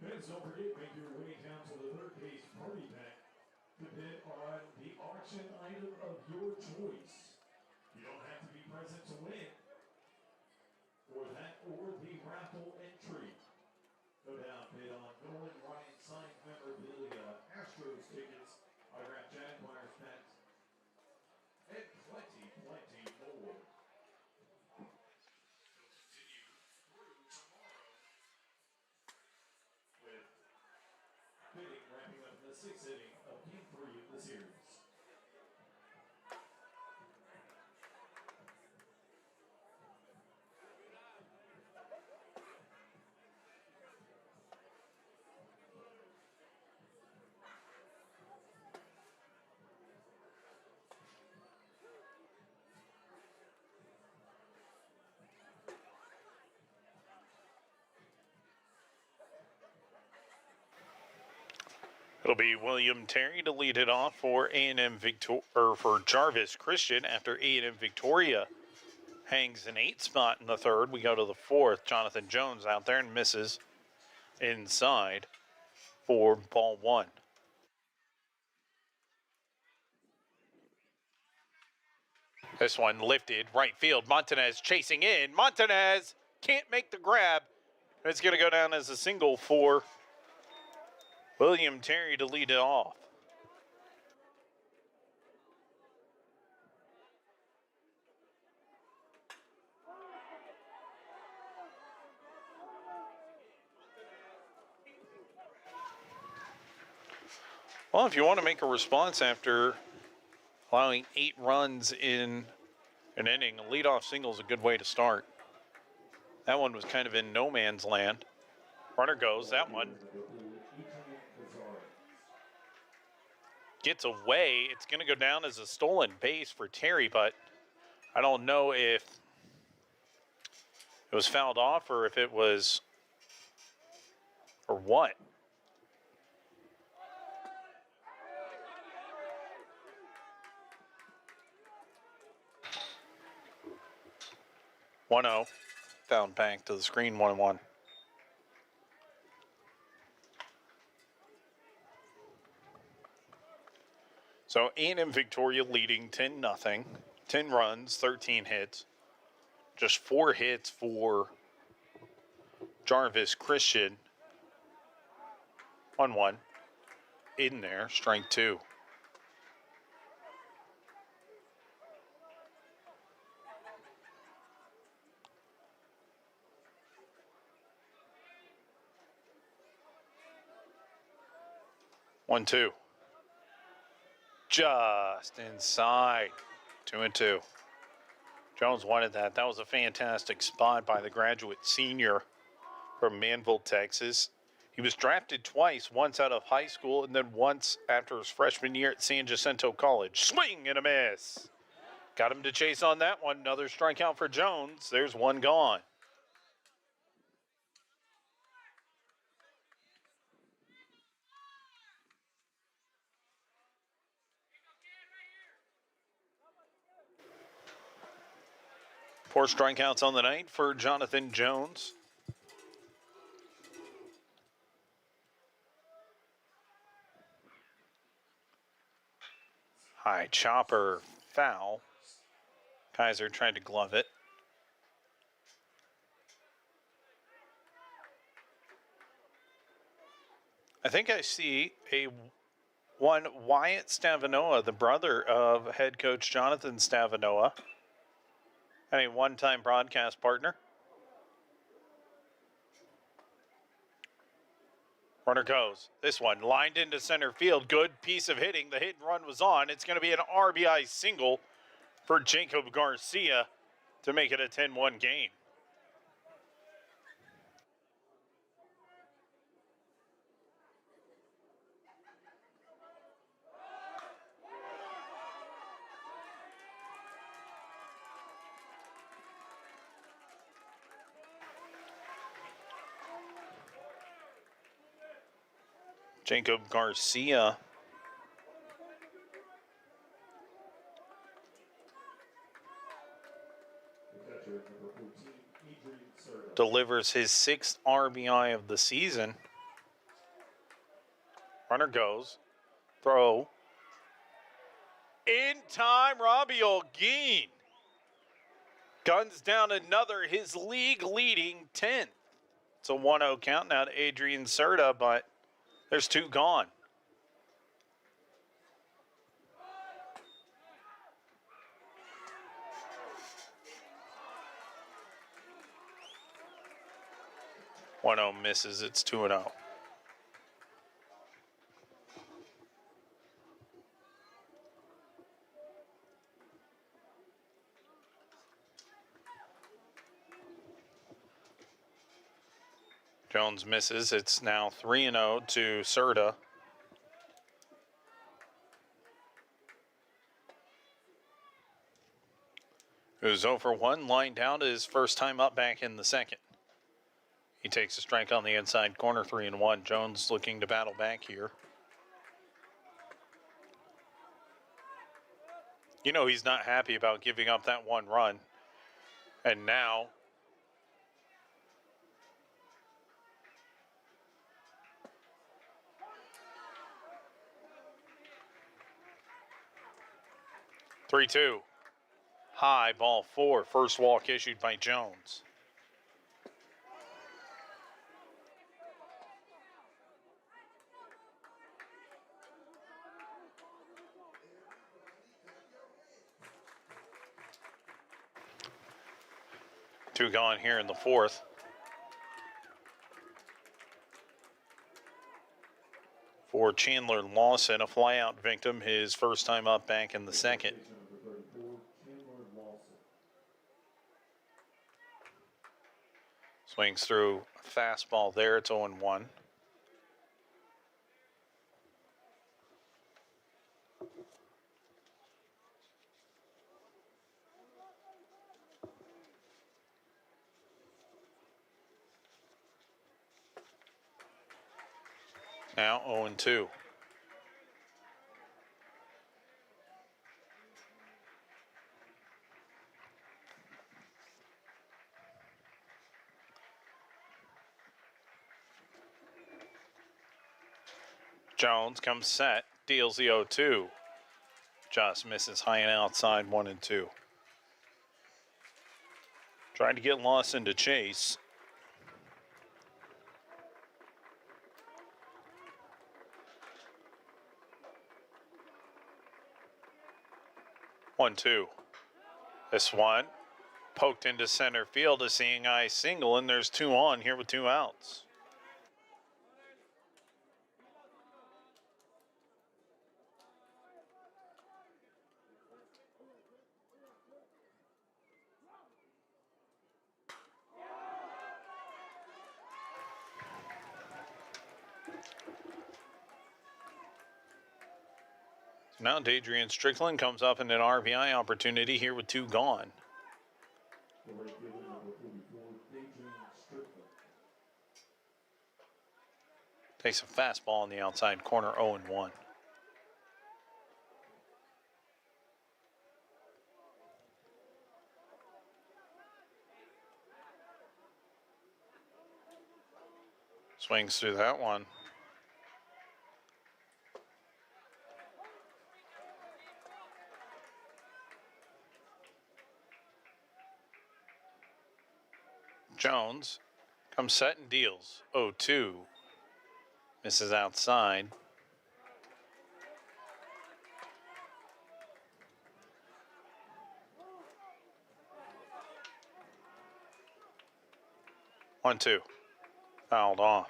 Fans, don't forget, make your way down to the third base party pack to bid on the auction item of your choice. You don't have to be present to win for that or the raffle entry. Go down, bid on Nolan Ryan signed memorabilia, Astros tickets, autographed Jaguars packs, and plenty more. Bidding wrapping up the 6th inning of Game 3 of the series. It'll be William Terry to lead it off for for Jarvis Christian after A&M-Victoria hangs an 8 spot in the 3rd. We go to the 4th. Jonathan Jones out there and misses inside for ball 1. This one lifted right field. Montanez chasing in. Montanez can't make the grab. It's going to go down as a single for William Terry to lead it off. Well, if you want to make a response after allowing 8 runs in an inning, a leadoff single is a good way to start. That one was kind of in no man's land. Runner goes. That one gets away. It's going to go down as a stolen base for Terry, but I don't know if it was fouled off or if it was, or what. One 0 down back to the screen. 1-1. So A&M-Victoria leading 10-0. 10 runs, 13 hits. Just 4 hits for Jarvis Christian. 1-1. In there, strike 2. One, 2. Just inside. 2-2. Jones wanted that. That was a fantastic spot by the graduate senior from Manville, Texas. He was drafted twice, once out of high school and then once after his freshman year at San Jacinto College. Swing and a miss. Got him to chase on that one. Another strikeout for Jones. There's one gone. Four strikeouts on the night for Jonathan Jones. High chopper foul. Kaiser tried to glove it. I think I see one Wyatt Stavinoa, the brother of head coach Jonathan Stavinoa, and a one-time broadcast partner. Runner goes. This one lined into center field. Good piece of hitting. The hit and run was on. It's going to be an RBI single for Jacob Garcia to make it a 10-1 game. Jacob Garcia delivers his 6th RBI of the season. Runner goes. Throw. In time, Robbie Olguin guns down another, his league-leading 10th. It's a 1-0 count now to Adrian Serta, but there's 2 gone. One 0 misses. It's 2-0. Jones misses. It's now 3-0 to Serta. Who's 0 for 1, lined out his first time up back in the second. He takes a strike on the inside corner, 3-1. Jones looking to battle back here. You know he's not happy about giving up that 1 run. And now (3-2). High, ball 4. First walk issued by Jones. Two gone here in the 4th. For Chandler Lawson, a flyout victim, his first time up back in the second. Swings through a fastball there. It's 0-1. Now 0-2. Jones comes set, deals the 0-2. Just misses high and outside, 1-2. Trying to get Lawson to chase. One, two. This one poked into center field, a seeing eye single, and there's 2 on here with 2 outs. Now Dadrian Strickland comes up in an RBI opportunity here with 2 gone. Takes a fastball on the outside corner, 0-1. Swings through that one. Jones comes set and deals. 0-2. Misses outside. One, two. Fouled off.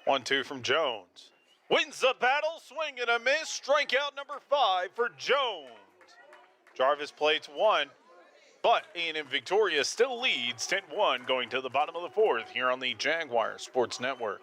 One, two from Jones. Wins the battle, swing and a miss. Strikeout number 5 for Jones. Jarvis plates 1, but A&M-Victoria still leads 10-1 going to the bottom of the 4th here on the Jaguars Sports Network.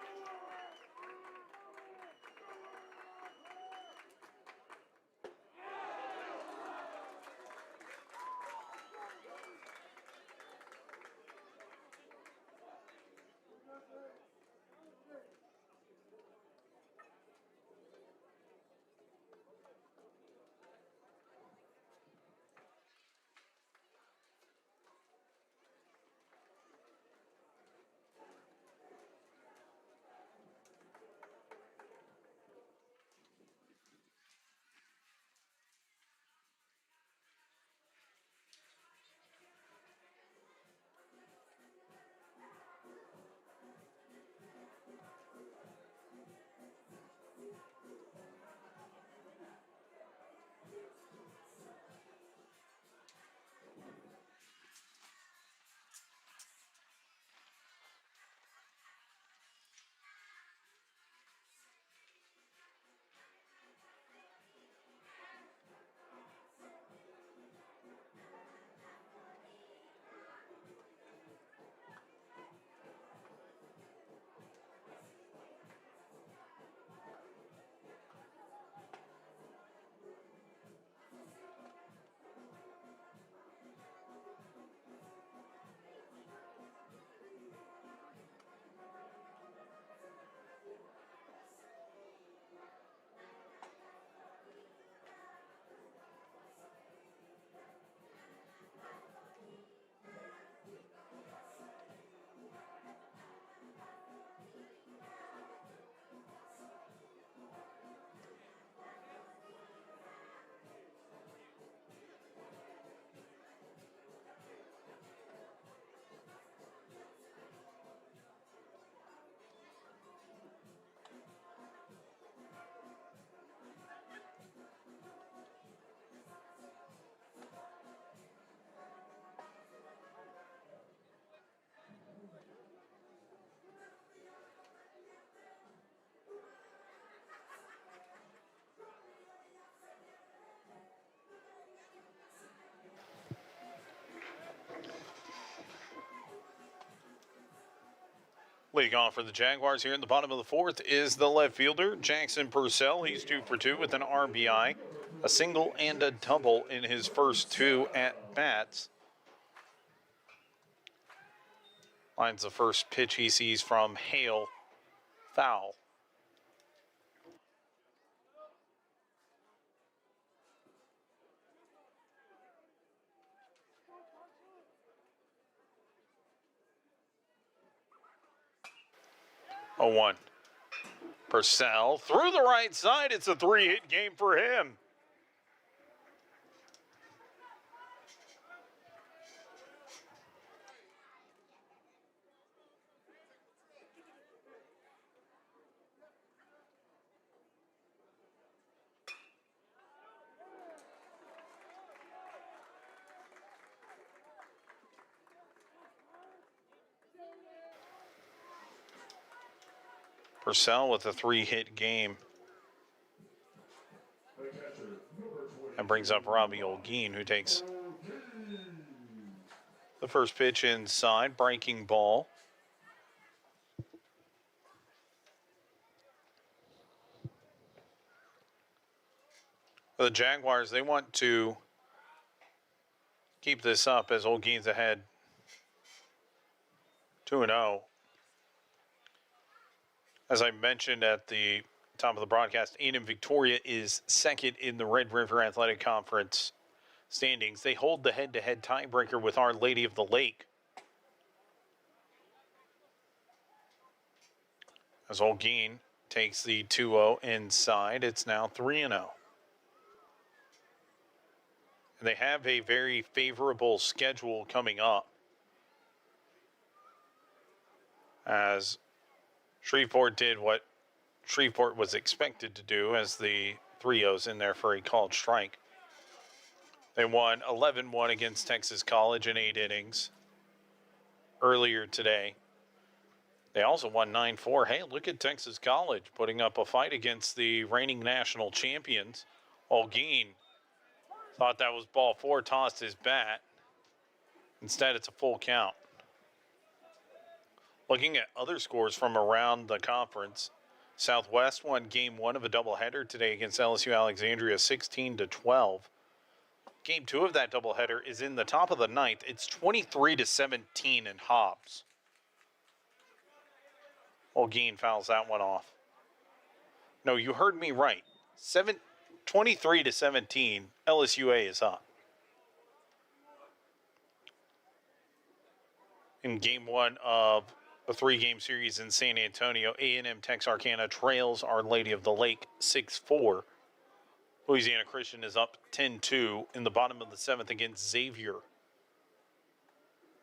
Leading off for the Jaguars here in the bottom of the 4th is the left fielder, Jackson Purcell. He's 2 for 2 with an RBI, a single and a double in his first 2 at-bats. Lines the first pitch he sees from Hale, foul. Oh, 1. Purcell through the right side. It's a 3-hit game for him. Purcell with a 3-hit game. And brings up Robbie Olguin, who takes the first pitch inside, breaking ball. For the Jaguars, they want to keep this up as Olguin's ahead 2-0. As I mentioned at the top of the broadcast, A&M-Victoria is second in the Red River Athletic Conference standings. They hold the head-to-head tiebreaker with Our Lady of the Lake. As Olguin takes the 2-0 inside, it's now 3-0. And they have a very favorable schedule coming up, as Shreveport did what Shreveport was expected to do, as the 3-0's in there for a called strike. They won 11-1 against Texas College in 8 innings earlier today. They also won 9-4. Hey, look at Texas College putting up a fight against the reigning national champions. Olguin thought that was ball 4, tossed his bat. Instead, it's a full count. Looking at other scores from around the conference, Southwest won game 1 of a doubleheader today against LSU Alexandria 16-12. Game 2 of that doubleheader is in the top of the 9th. It's 23-17 in Hobbs. Olguin fouls that one off. No, you heard me right. 23-17, LSUA is up. In game 1 of a 3-game series in San Antonio, A&M Texarkana trails Our Lady of the Lake 6-4. Louisiana Christian is up 10-2 in the bottom of the 7th against Xavier.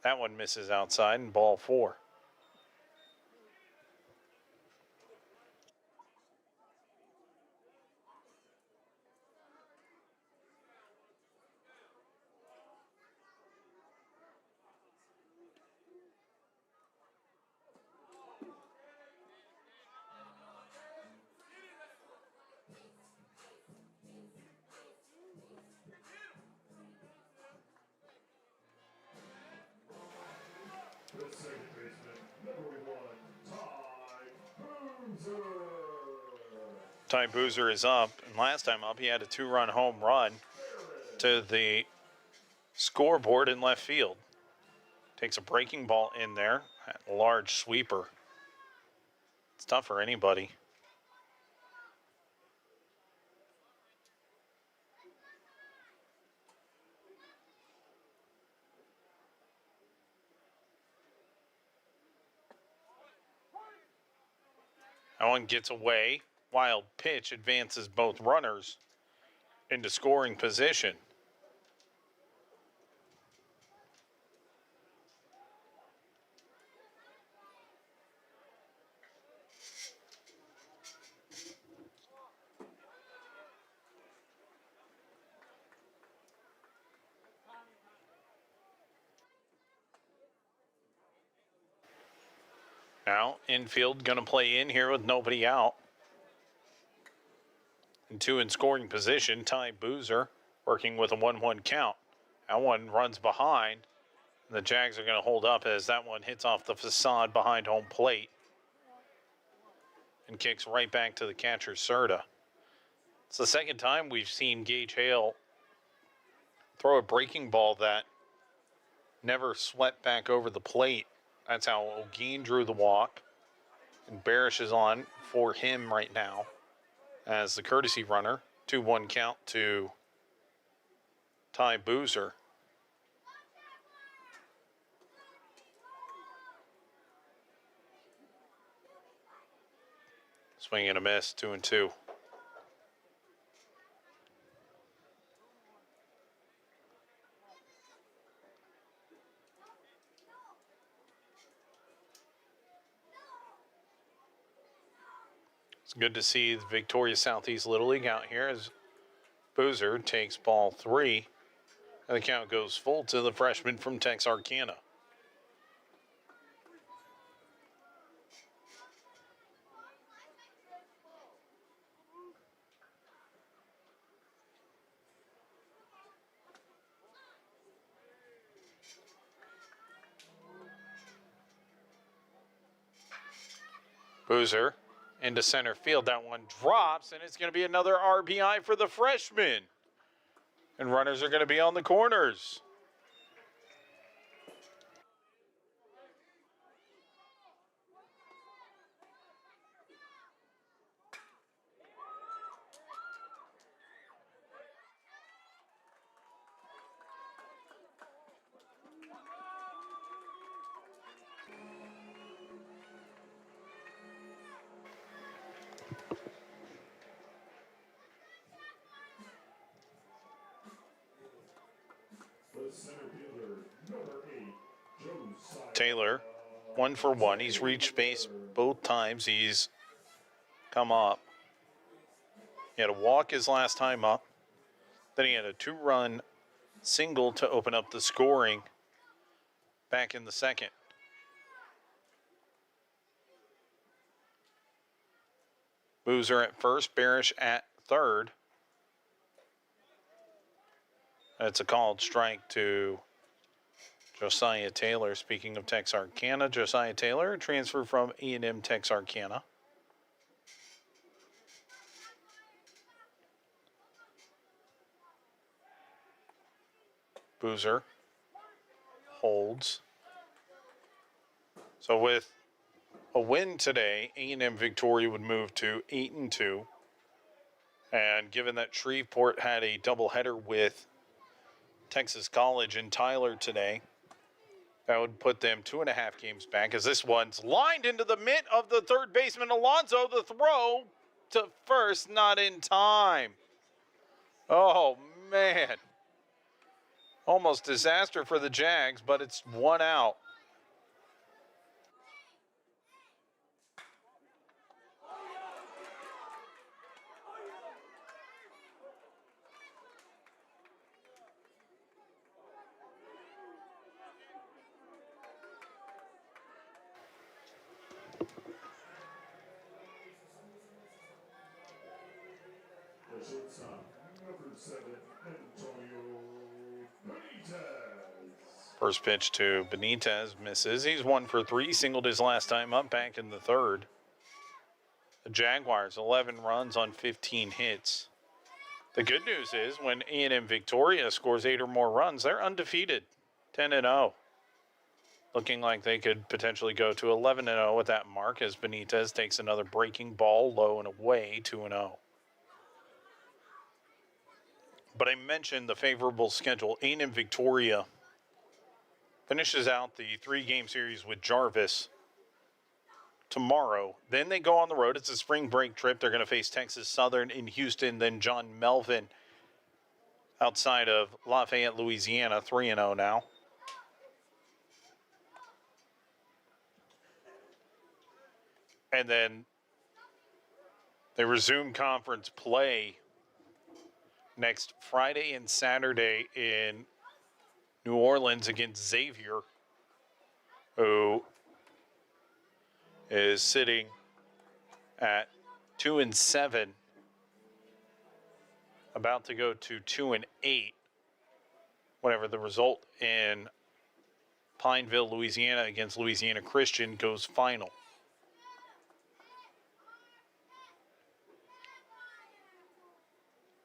That one misses outside and ball 4. The second baseman, number 1, Ty Boozer. Ty Boozer is up, and last time up he had a 2-run home run to the scoreboard in left field. Takes a breaking ball in there, a large sweeper. It's tough for anybody. That one gets away. Wild pitch advances both runners into scoring position. Now, infield going to play in here with nobody out. And 2 in scoring position, Ty Boozer working with a 1-1 count. That one runs behind. And the Jags are going to hold up as that one hits off the facade behind home plate and kicks right back to the catcher, Serta. It's the second time we've seen Gage Hale throw a breaking ball that never swept back over the plate. That's how Olguin drew the walk. And Barish is on for him right now as the courtesy runner. 2-1 count to Ty Boozer. Swing and a miss, 2-2. It's good to see the Victoria Southeast Little League out here as Boozer takes ball 3. And the count goes full to the freshman from Texarkana. Boozer into center field. That one drops, and it's going to be another RBI for the freshman. And runners are going to be on the corners. Taylor, 1 for 1. He's reached base both times he's come up. He had a walk his last time up. Then he had a 2-run single to open up the scoring back in the second. Boozer at first, Barish at third. That's a called strike to Josiah Taylor. Speaking of Texarkana, Josiah Taylor, transfer from A&M Texarkana. Boozer holds. So with a win today, A&M-Victoria would move to 8-2. And given that Shreveport had a doubleheader with Texas College and Tyler today, that would put them 2.5 games back, as this one's lined into the mitt of the third baseman, Alonso. The throw to first, not in time. Oh, man. Almost disaster for the Jags, but it's 1 out. The shortstop, number 7, Antonio Benitez. First pitch to Benitez misses. He's 1 for 3, singled his last time up back in the third. The Jaguars, 11 runs on 15 hits. The good news is when A&M-Victoria scores 8 or more runs, they're undefeated, 10-0. Looking like they could potentially go to 11-0 at that mark as Benitez takes another breaking ball low and away, 2-0. But I mentioned the favorable schedule. A&M-Victoria finishes out the 3-game series with Jarvis tomorrow. Then they go on the road. It's a spring break trip. They're going to face Texas Southern in Houston, then John Melvin outside of Lafayette, Louisiana, 3-0 now. And then they resume conference play next Friday and Saturday in New Orleans against Xavier, who is sitting at 2-7, about to go to 2-8, whenever the result in Pineville, Louisiana against Louisiana Christian goes final.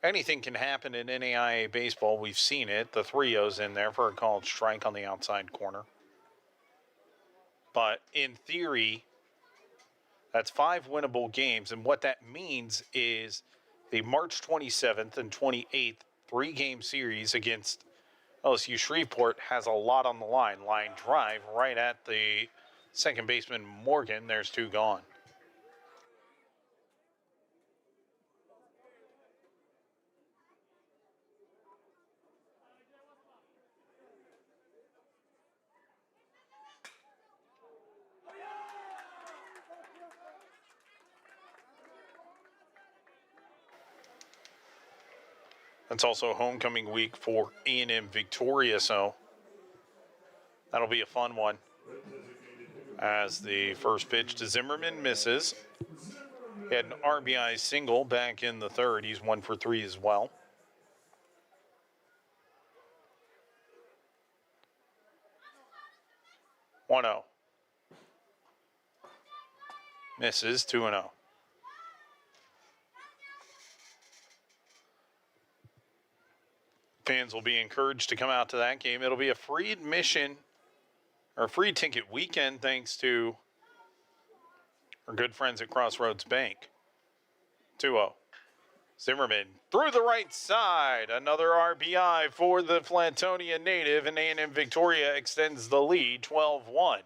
Anything can happen in NAIA baseball. We've seen it. The 3-0's in there for a called strike on the outside corner. But in theory, that's 5 winnable games. And what that means is the March 27th and 28th 3-game series against LSU Shreveport has a lot on the line. Line drive right at the second baseman Morgan. There's 2 gone. It's also homecoming week for A&M-Victoria, so that'll be a fun one. As the first pitch to Zimmerman misses. He had an RBI single back in the third. He's 1 for 3 as well. One 0. Misses, 2-0. Fans will be encouraged to come out to that game. It'll be a free admission or free ticket weekend thanks to our good friends at Crossroads Bank. 2-0. Zimmerman through the right side. Another RBI for the Flatonia native, and A&M-Victoria extends the lead 12-1.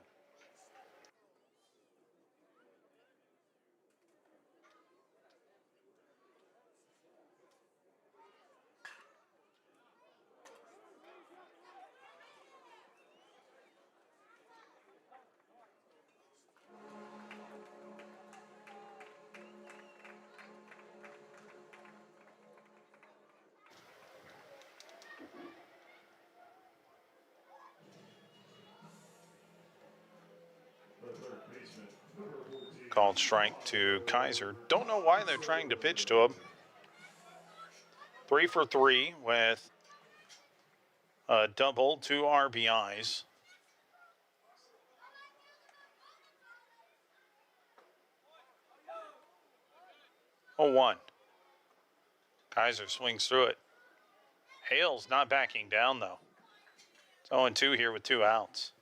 third baseman, number 14. Called strike to Kaiser. Don't know why they're trying to pitch to him. 3 for 3 with a double, 2 RBIs. Oh, 1. Kaiser swings through it. Hale's not backing down, though. It's 0-2 here with 2 outs.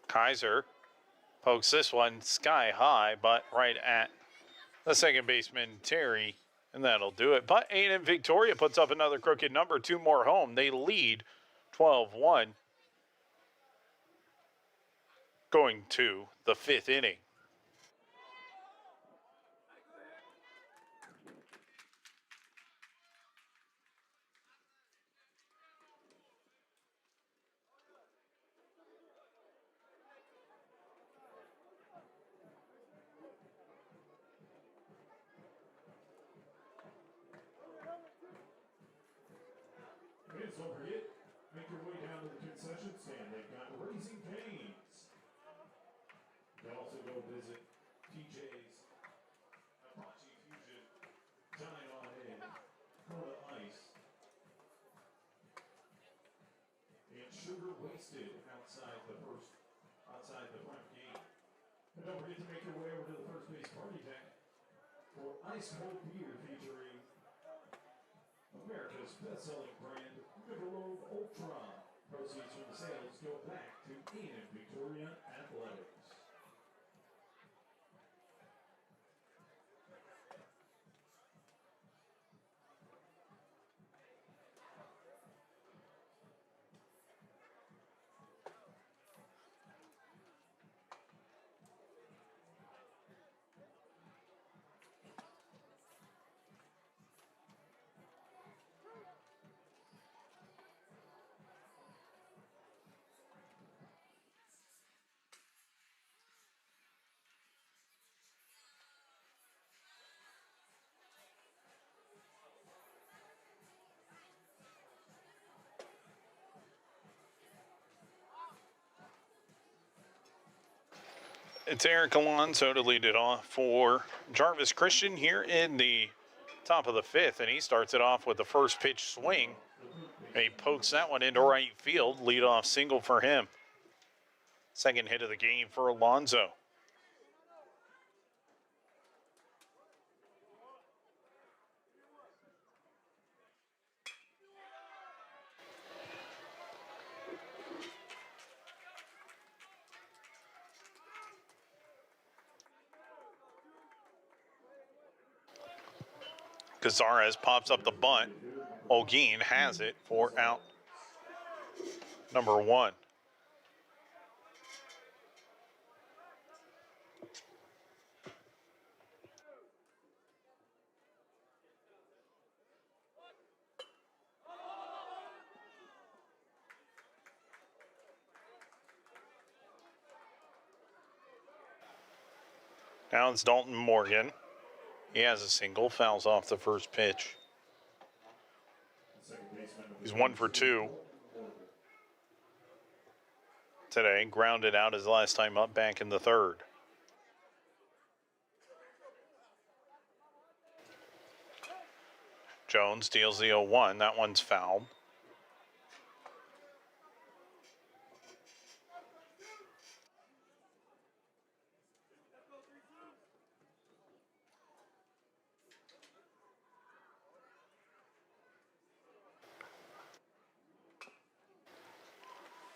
Kaiser pokes this one sky high, but right at the second baseman, Terry, and that'll do it. But A&M-Victoria puts up another crooked number, 2 more home. They lead 12-1 going to the 5th inning. Kids, don't forget, make your way down to the concession stand. They've got Raising Cane's. You can also go visit TJ's, Apache Fusion, Dine On In, Cola Ice, and Sugar Wasted outside the front gate. And don't forget to make your way over to the first base party deck for ice cold beer featuring America's best-selling brand, Michelob Ultra. Proceeds from the sales go back to A&M-Victoria Athletics. It's Eric Alonso to lead it off for Jarvis Christian here in the top of the 5th, and he starts it off with the first pitch swing. And he pokes that one into right field, leadoff single for him. Second hit of the game for Alonso. Cazares pops up the bunt. Olguin has it for out number 1. Now it's Dalton Morgan. He has a single, fouls off the first pitch. He's 1 for 2 today. Grounded out his last time up back in the 3rd. Jones deals the 0-1. That one's fouled.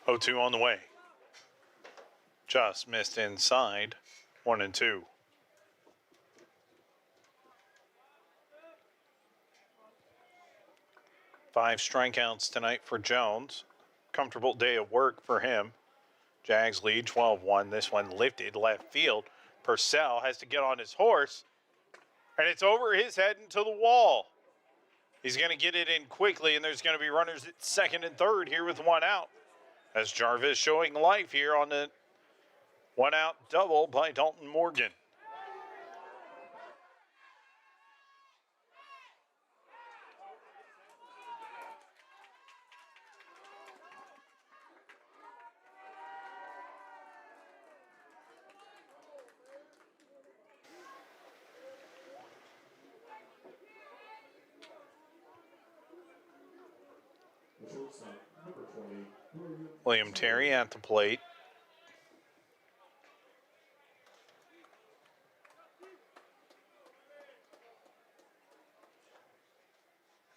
Oh, 2 on the way. Just missed inside. 1-2. Five strikeouts tonight for Jones. Comfortable day of work for him. Jags lead 12-1. This one lifted left field. Purcell has to get on his horse. And it's over his head into the wall. He's going to get it in quickly, and there's going to be runners at second and third here with 1 out. As Jarvis showing life here on the One out double by Dalton Morgan. The shortstop, number 20, William Terry at the plate.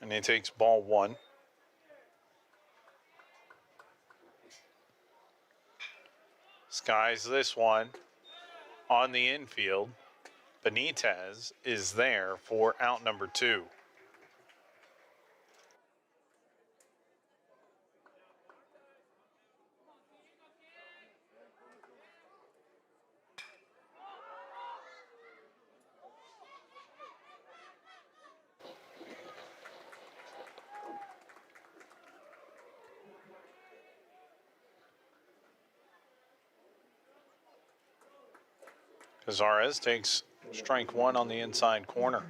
And he takes ball one. Skies this one on the infield. Benitez is there for out number two. Cazares takes strike one on the inside corner.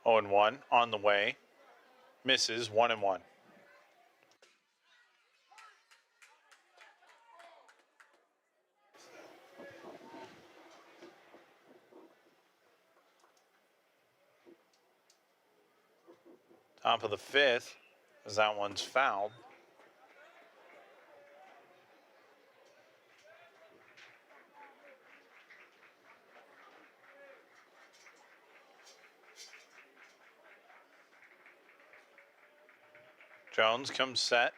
Oh, and 1 on the way. Misses 1-1. Top of the fifth, as that one's fouled. Jones comes set.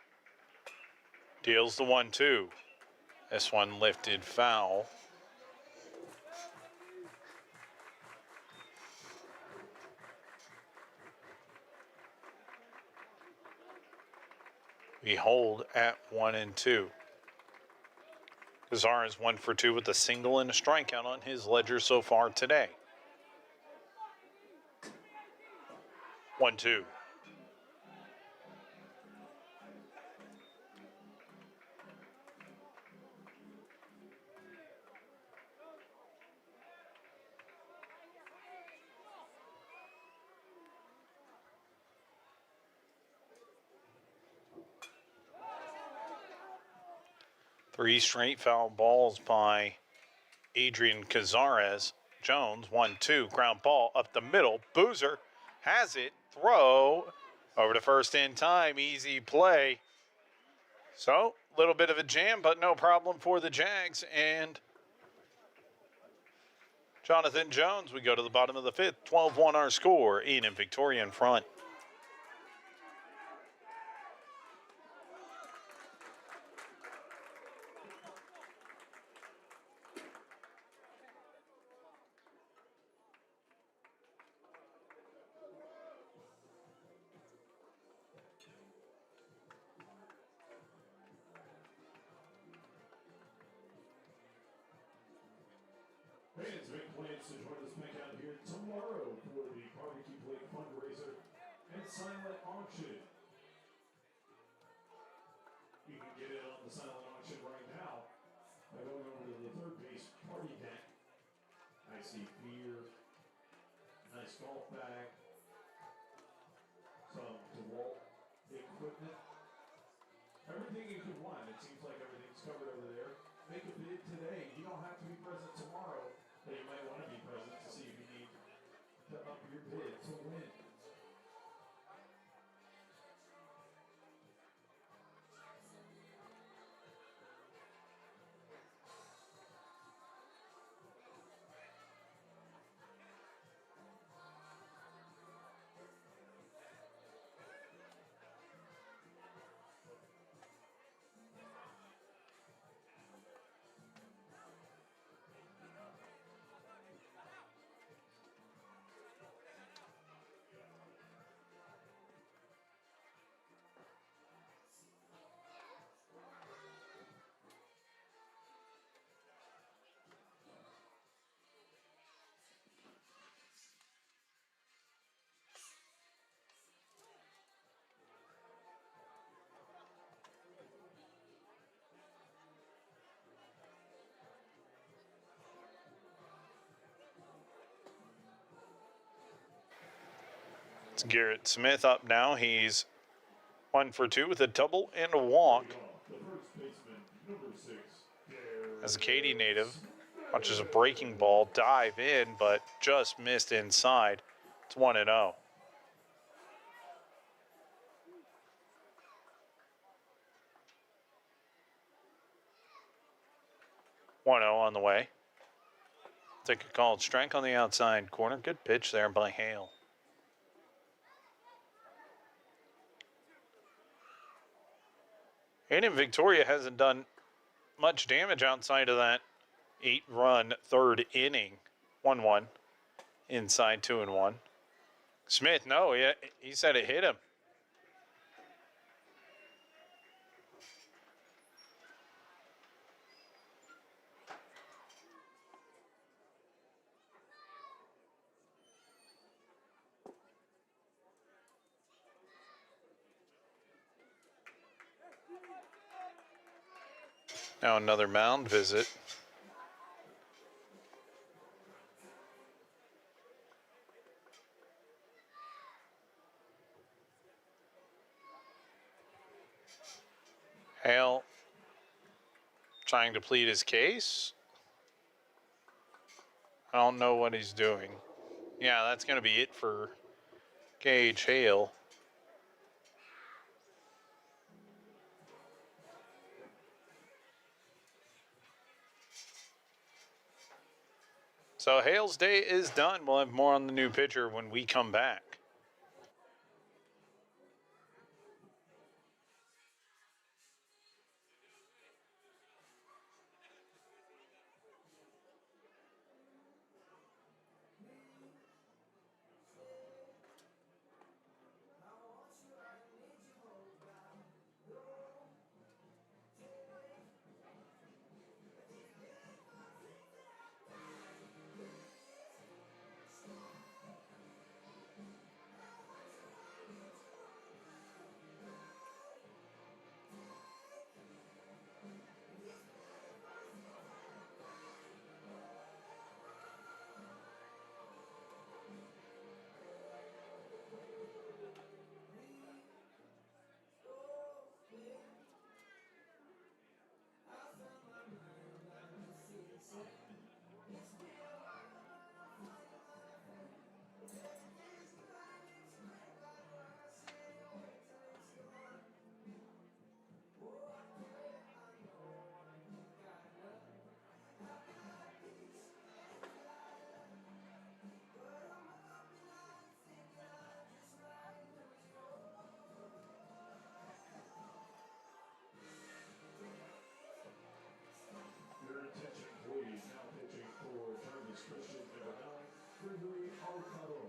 Deals the 1-2. This one lifted foul. We hold at 1-2. Cazares 1 for 2 with a single and a strikeout on his ledger so far today. 1-2. Three straight foul balls by Adrian Cazares. Jones, 1-2, ground ball up the middle. Boozer has it. Throw over to first in time. Easy play. So, a little bit of a jam, but no problem for the Jags. And Jonathan Jones, we go to the bottom of the fifth. 12-1 our score. A&M-Victoria in front. Fans make plans to join us back out here tomorrow for the Barbecue Plate fundraiser and silent auction. You can get in on the silent auction right now by going over to the third base party deck. I see beer, nice golf bag, some DeWalt equipment, everything you could want. It seems like everything's covered over there. Make a bid today. You don't have to be present tomorrow, but you might want to be present to see if you need to up your bid to win. It's Garrett Smith up now. He's 1 for 2 with a double and a walk. The first baseman, number 6, As a Katy native, watches a breaking ball dive in, but just missed inside. It's 1-0. On the way. Take a called strike on the outside corner. Good pitch there by Hale. A&M-Victoria hasn't done much damage outside of that 8-run third inning. 1-1 inside 2-1. Smith, no, he said it hit him. Now another mound visit. Hale trying to plead his case. I don't know what he's doing. Yeah, that's going to be it for Gage Hale. So Hale's day is done. We'll have more on the new pitcher when we come back. Your attention, please. Now pitching for Jarvis Christian, number 9, Gregory Alcaro.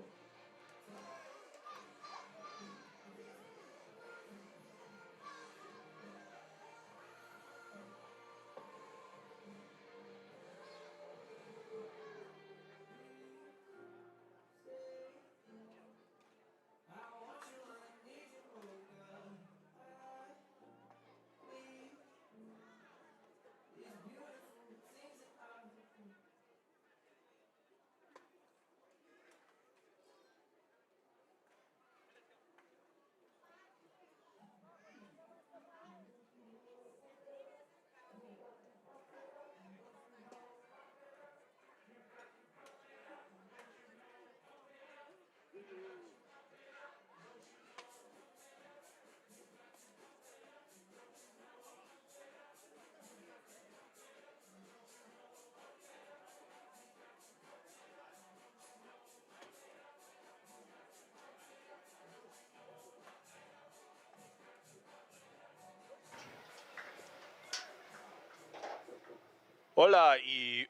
Hola, y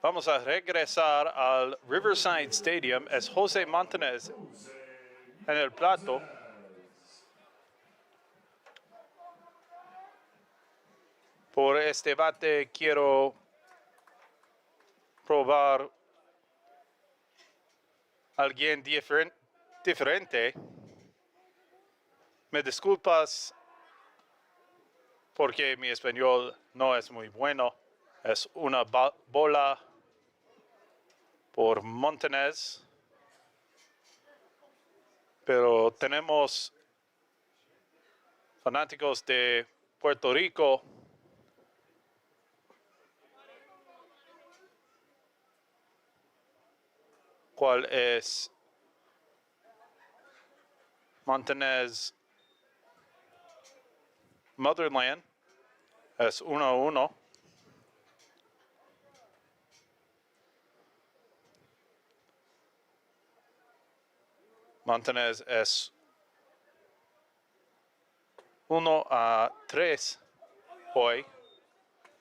vamos a regresar al Riverside Stadium. Es José Montanez en el plato. Por este bate quiero probar alguien diferente. Me disculpas porque mi español no es muy bueno. Es una bola por Montanez. pero tenemos fanáticos de Puerto Rico cuál es Montanez Motherland es 1-1. Montanez es 1-3 hoy,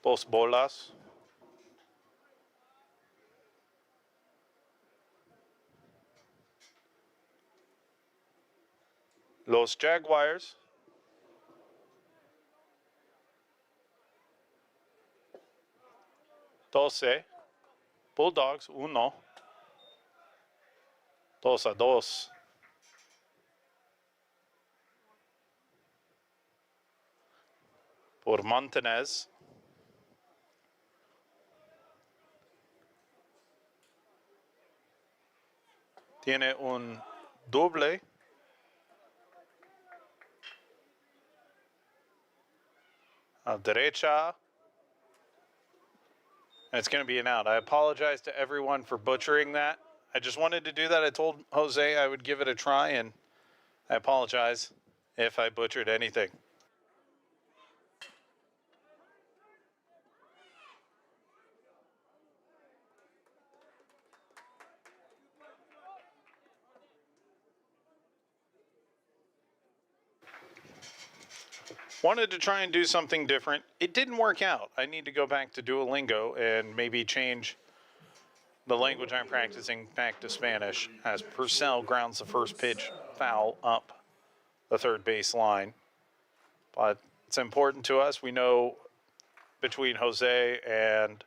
2 bolas. Los Jaguars doce, Bulldogs 1, 2-2. Por Montanez. Tiene un doble. A derecha. And it's going to be an out. I apologize to everyone for butchering that. I just wanted to do that. I told Jose I would give it a try, and I apologize if I butchered anything. Wanted to try and do something different. It didn't work out. I need to go back to Duolingo and maybe change the language I'm practicing back to Spanish as Purcell grounds the first pitch foul up the third base line. But it's important to us. We know between Jose and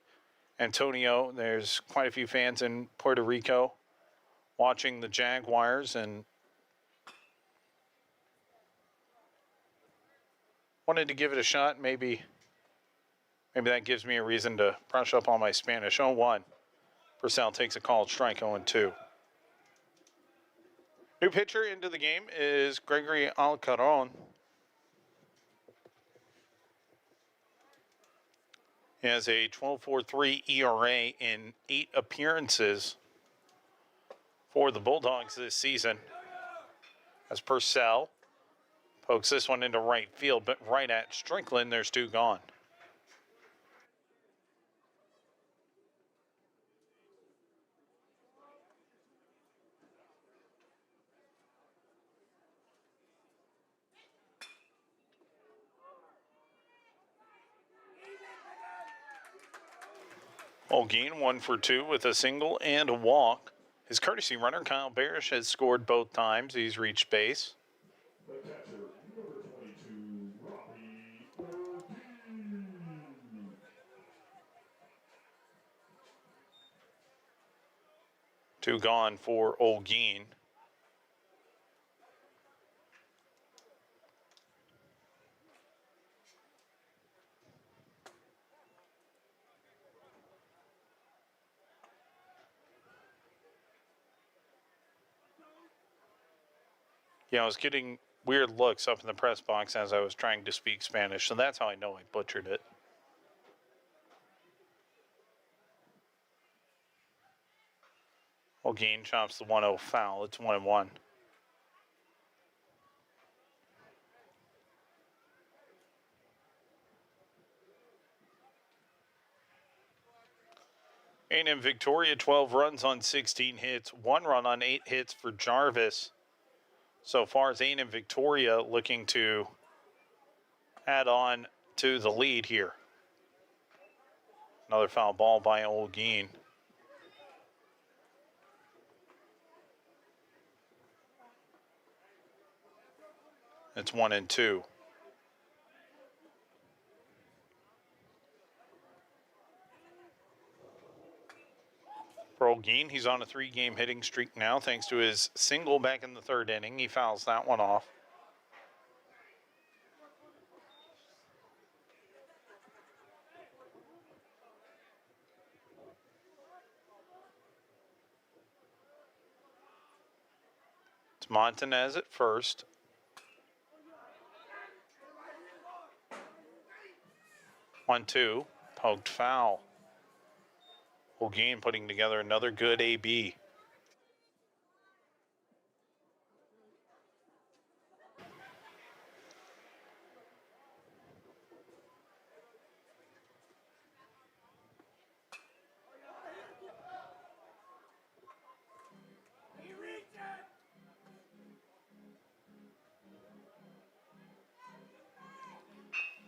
Antonio, there's quite a few fans in Puerto Rico watching the Jaguars, and wanted to give it a shot. Maybe that gives me a reason to brush up on my Spanish. 0-1. Purcell takes a called strike. 0-2. New pitcher into the game is Gregory Alcaron. He has a 12.43 ERA in 8 appearances for the Bulldogs this season. As Purcell pokes this one into right field, but right at Strickland, there's 2 gone. Holguin 1 for 2 with a single and a walk. His courtesy runner, Kyle Barish, has scored both times. He's reached base. The catcher, number 22, Robbie Holguin. 2 gone for Holguin. Yeah, I was getting weird looks up in the press box as I was trying to speak Spanish, so that's how I know I butchered it. Holguin chops the 1-0 foul. It's 1-1. A&M-Victoria 12 runs on 16 hits, 1 run on 8 hits for Jarvis. So far as A&M-Victoria looking to add on to the lead here. Another foul ball by Holguin. It's 1-2. For Holguin, he's on a 3-game hitting streak now thanks to his single back in the 3rd inning. He fouls that one off. It's Montanez at first. One, two, poked foul. Holguin putting together another good AB.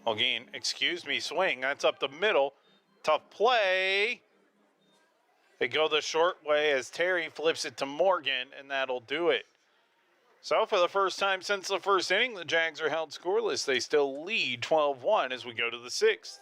Holguin, excuse me, swing. That's up the middle. Tough play. They go the short way as Terry flips it to Morgan, and that'll do it. So for the first time since the first inning, the Jags are held scoreless. They still lead 12-1 as we go to the sixth.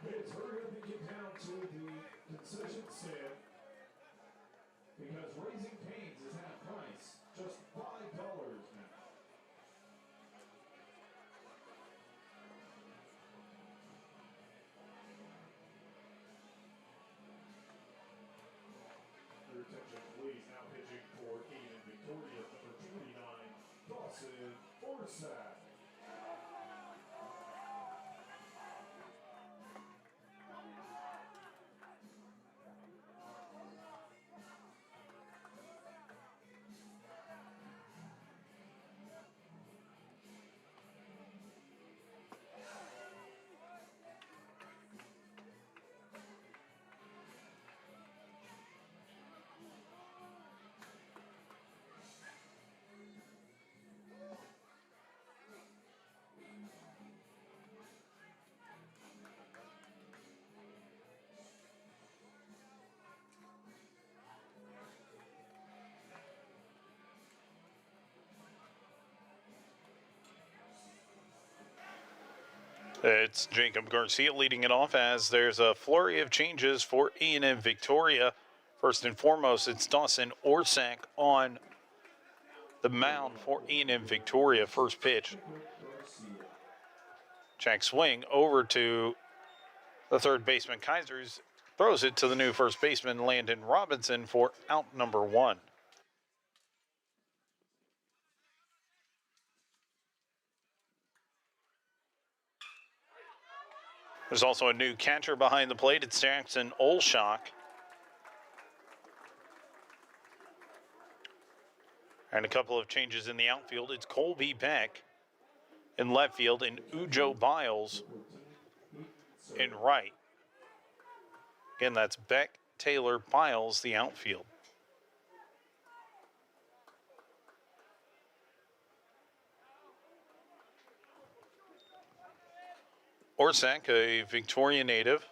It's hurry up and get down to the concession stand because Raising Cane's is half price, just $5 now. Your attention, please. Now pitching for A&M-Victoria, number 29, Dawson Orsack. It's Jacob Garcia leading it off as there's a flurry of changes for A&M-Victoria. First and foremost, it's Dawson Orsack on the mound for A&M-Victoria. First pitch. Check swing over to the third baseman Kaisers. Throws it to the new first baseman Landon Robinson for out number one. There's also a new catcher behind the plate. It's Jackson Olshock. And a couple of changes in the outfield. It's Colby Beck in left field and Ujo Biles in right. Again, that's Beck, Taylor, Biles, the outfield. Orsack, a Victoria native.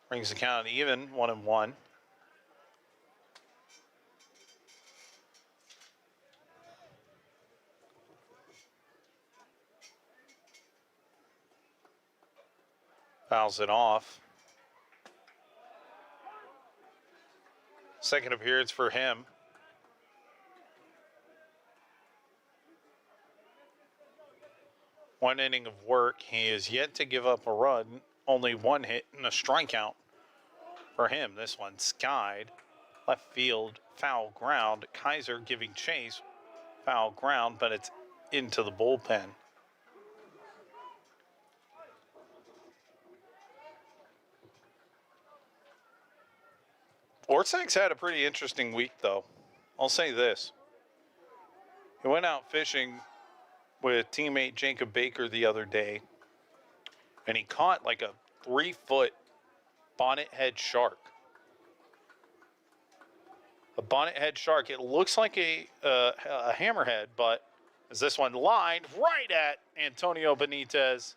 Brings the count even, 1-1. Fouls it off. Second appearance for him. One inning of work. He is yet to give up a run. Only one hit and a strikeout for him. This one skied. Left field, foul ground. Kaiser giving chase. Foul ground, but it's into the bullpen. Orsak's had a pretty interesting week, though. I'll say this. He went out fishing with teammate Jacob Baker the other day, and he caught like a 3-foot bonnethead shark. A bonnethead shark. It looks like a hammerhead, but as this one lined right at Antonio Benitez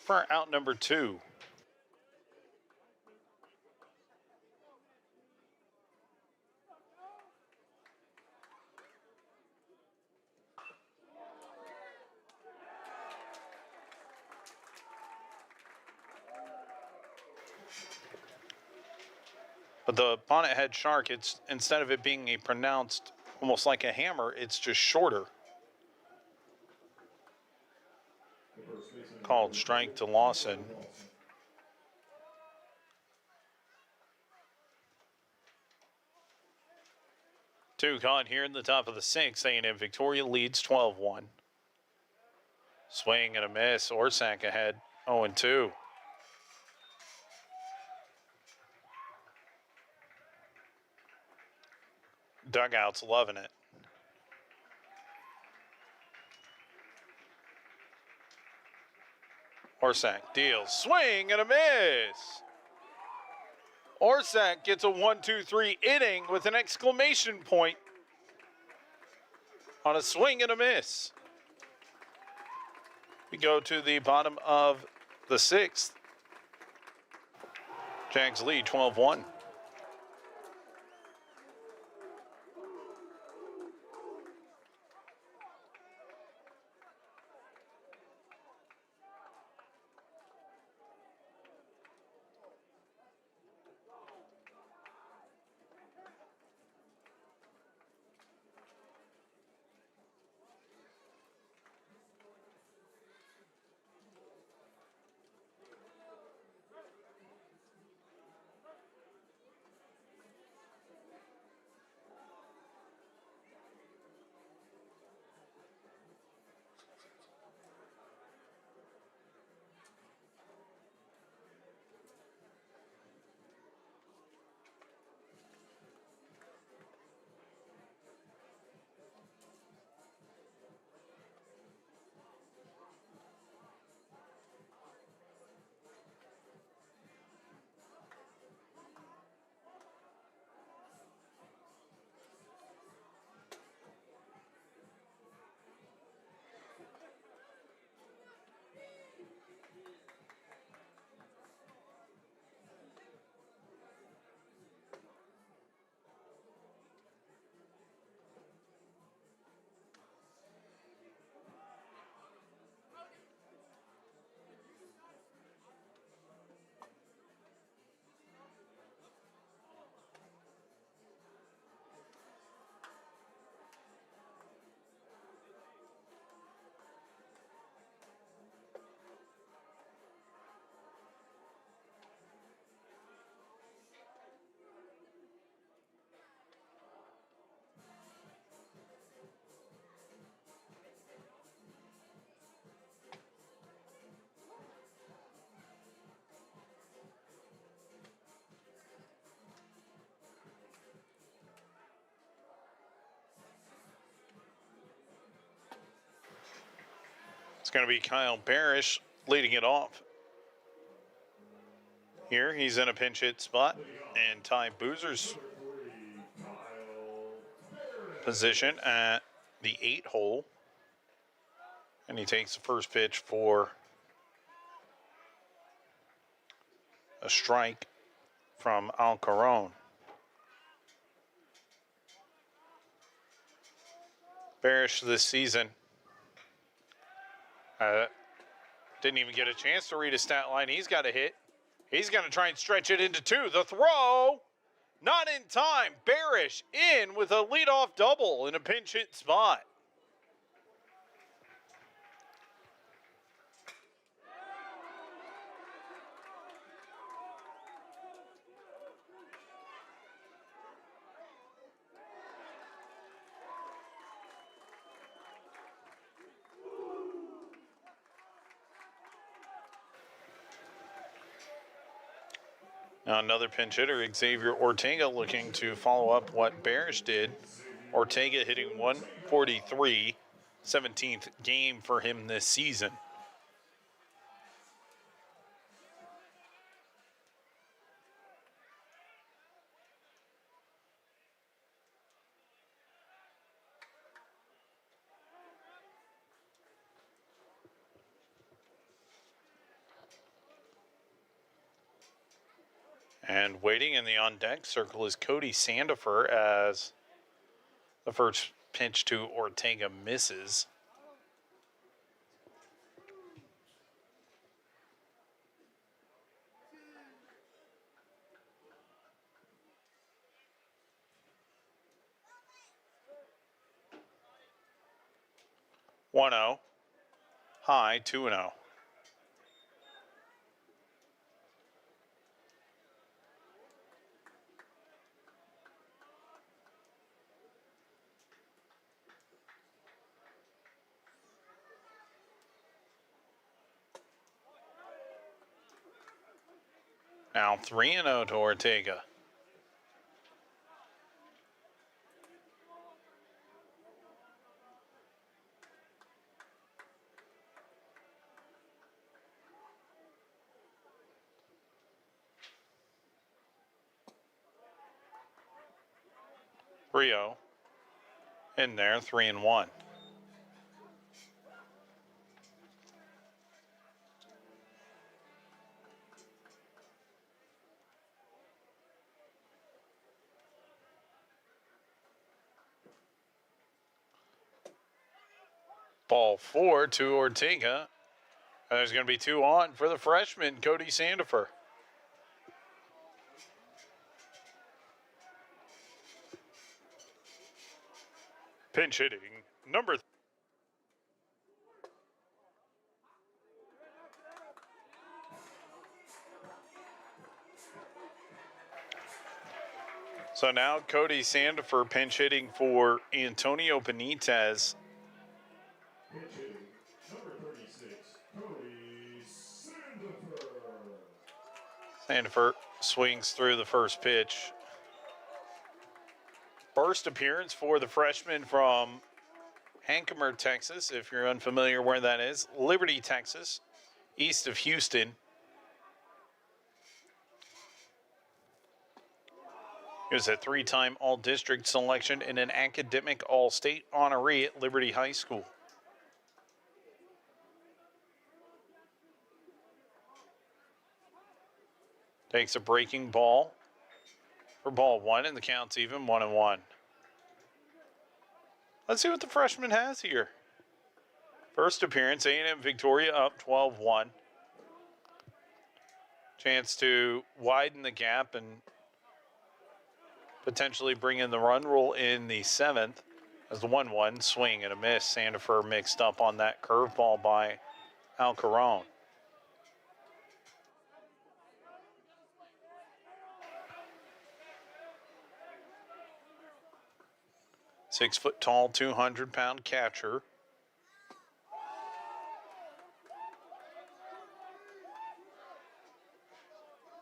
for out number 2. But the bonnethead shark, it's instead of it being a pronounced, almost like a hammer, it's just shorter. Called strike to Lawson. Two caught here in the top of the 6th. A&M-Victoria leads 12-1. Swing and a miss. Orsak ahead 0-2. Dugout's loving it. Orsak deals. Swing and a miss. Orsak gets a 1-2-3 inning with an exclamation point on a swing and a miss. We go to the bottom of the 6th. Jags lead 12-1. It's going to be Kyle Parrish leading it off. Here, he's in a pinch hit spot, and Ty Boozer's position at the 8 hole. And he takes the first pitch for a strike from Alcaron. Parrish this season didn't even get a chance to read his stat line. He's got a hit. He's going to try and stretch it into 2. The throw, not in time. Parrish in with a leadoff double in a pinch hit spot. Now another pinch hitter, Xavier Ortega, looking to follow up what Barish did. Ortega hitting 143, 17th game for him this season. And waiting in the on-deck circle is Cody Sandifer as the first pitch to Ortega misses. One 0. High 2-0. Now 3-0 to Ortega. Rio in there, 3-1. Ball 4 to Ortega. And there's going to be 2 on for the freshman, Cody Sandifer. Pinch hitting, number 3. So now Cody Sandifer pinch hitting for Antonio Benitez. Pitch hitting, number 36, Cody Sandifer. Sandifer swings through the first pitch. First appearance for the freshman from Hancomer, Texas. If you're unfamiliar where that is, Liberty, Texas, east of Houston. He was a 3-time All-District selection and an academic All-State honoree at Liberty High School. Takes a breaking ball for ball 1, and the count's even 1-1. Let's see what the freshman has here. First appearance, A&M-Victoria up 12-1. Chance to widen the gap and potentially bring in the run rule in the 7th as the 1-1 swing and a miss. Sandifer mixed up on that curveball by Alcaron. Six-foot-tall, 200-pound catcher.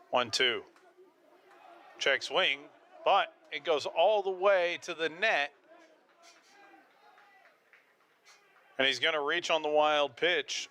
One, two. Check swing, but it goes all the way to the net. And he's going to reach on the wild pitch.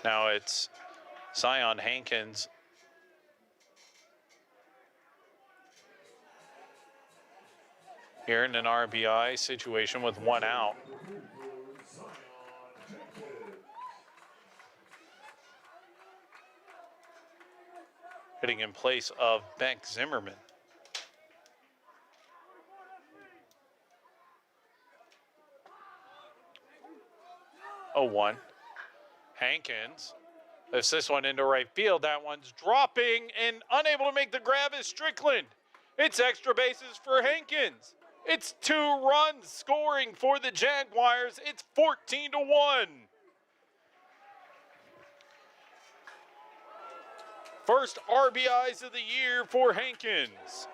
Now it's Zion Hankins. Here in an RBI situation with 1 out. Hitting in place of Beck Zimmerman. Oh, 1. Hankins lifts this one into right field. That one's dropping, and unable to make the grab is Strickland. It's extra bases for Hankins. It's 2 runs scoring for the Jaguars. It's 14-1. First RBIs of the year for Hankins.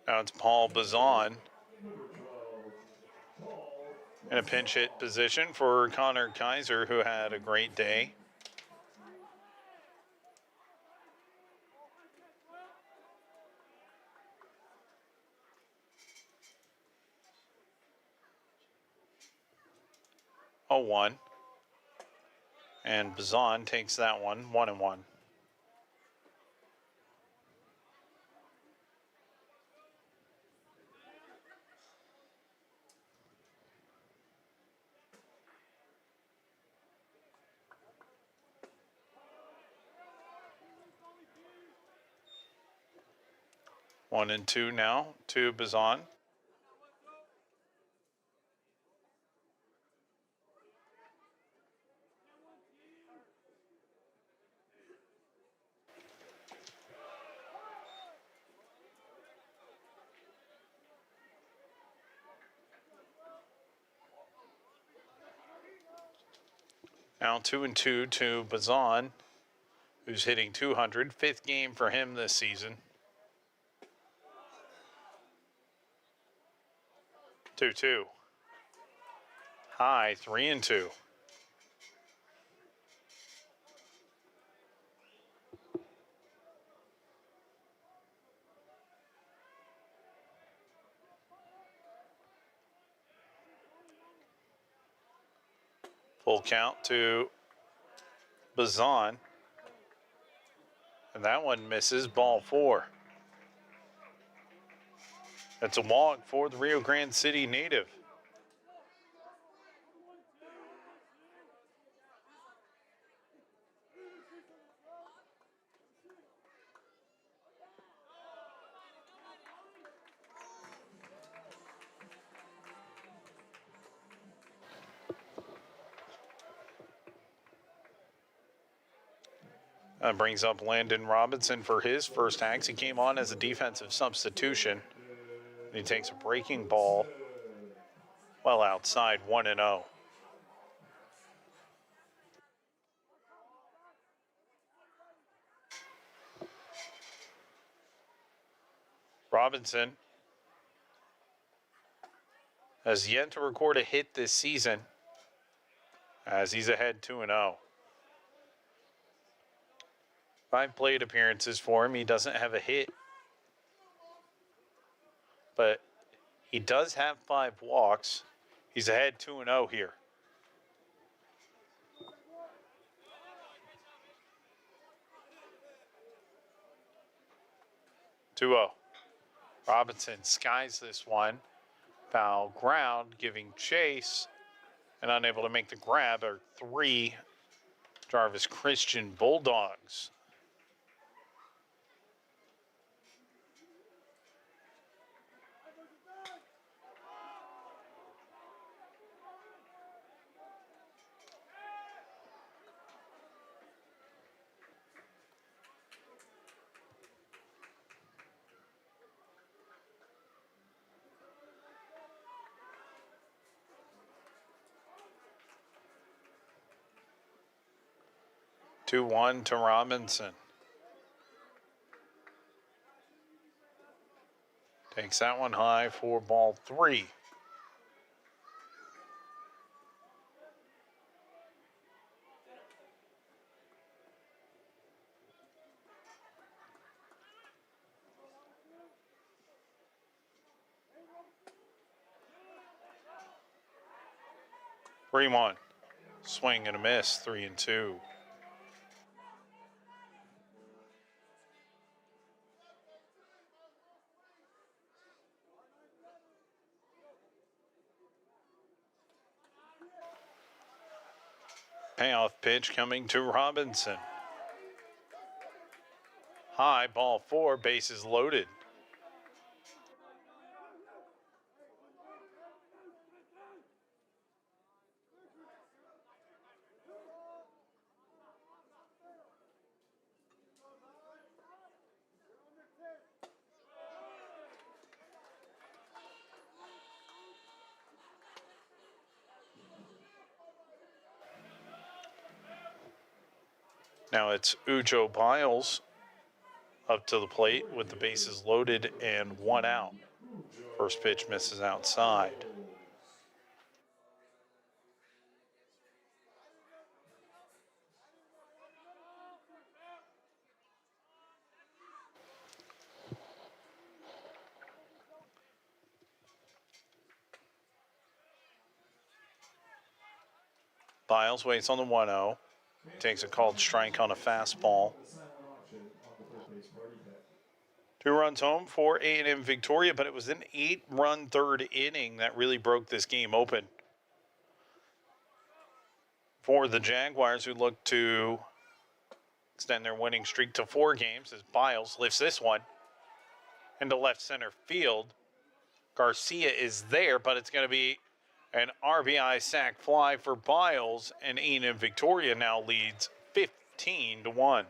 Now it's Paul Bazan in a pinch hit position for Connor Kaiser, who had a great day. Oh, 1. And Bazan takes that one, 1-1. One and 2 now to Bazan. Now 2 and 2 to Bazan, who's hitting 200. 5th game for him this season. 2-2. High 3 and 2. Full count to Bazan. And that one misses, ball 4. That's a walk for the Rio Grande City native. That brings up Landon Robinson for his first axe. He came on as a defensive substitution. He takes a breaking ball well outside, 1-0. Robinson has yet to record a hit this season, as he's ahead 2-0. 5 plate appearances for him. He doesn't have a hit, but he does have 5 walks. He's ahead 2-0 here. Robinson skies this one. Foul ground, giving chase, and unable to make the grab are 3 Jarvis Christian Bulldogs. Two one to Robinson. Takes that one high for ball 3. Three one. Swing and a miss, 3-2. Payoff pitch coming to Robinson. High, ball 4, bases loaded. Now it's Ujo Biles up to the plate with the bases loaded and 1 out. First pitch misses outside. Biles waits on the 1-0. Takes a called strike on a fastball. 2 runs home for A&M-Victoria, but it was an 8-run third inning that really broke this game open for the Jaguars, who look to extend their winning streak to 4 games as Biles lifts this one into left center field. Garcia is there, but it's going to be an RBI sac fly for Biles, and A&M-Victoria now leads 15-1.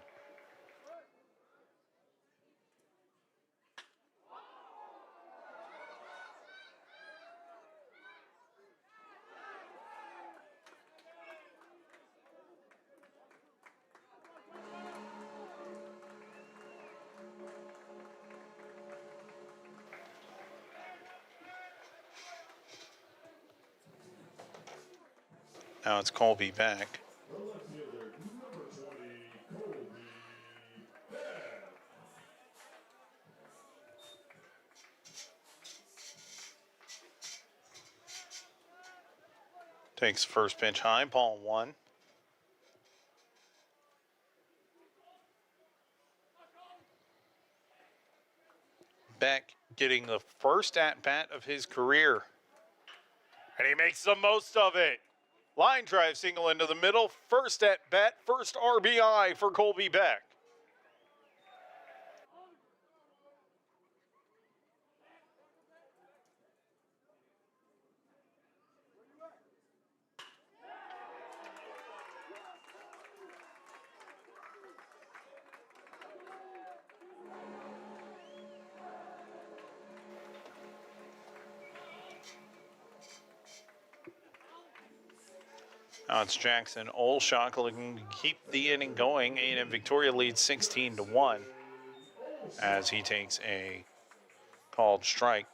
Now it's Colby back. The left fielder, number 20, Colby Beck. Takes first pitch high, ball 1. Beck getting the first at-bat of his career. And he makes the most of it. Line drive single into the middle. First at-bat, first RBI for Colby Beck. Now it's Jackson Olshock looking to keep the inning going. A&M-Victoria leads 16-1 as he takes a called strike.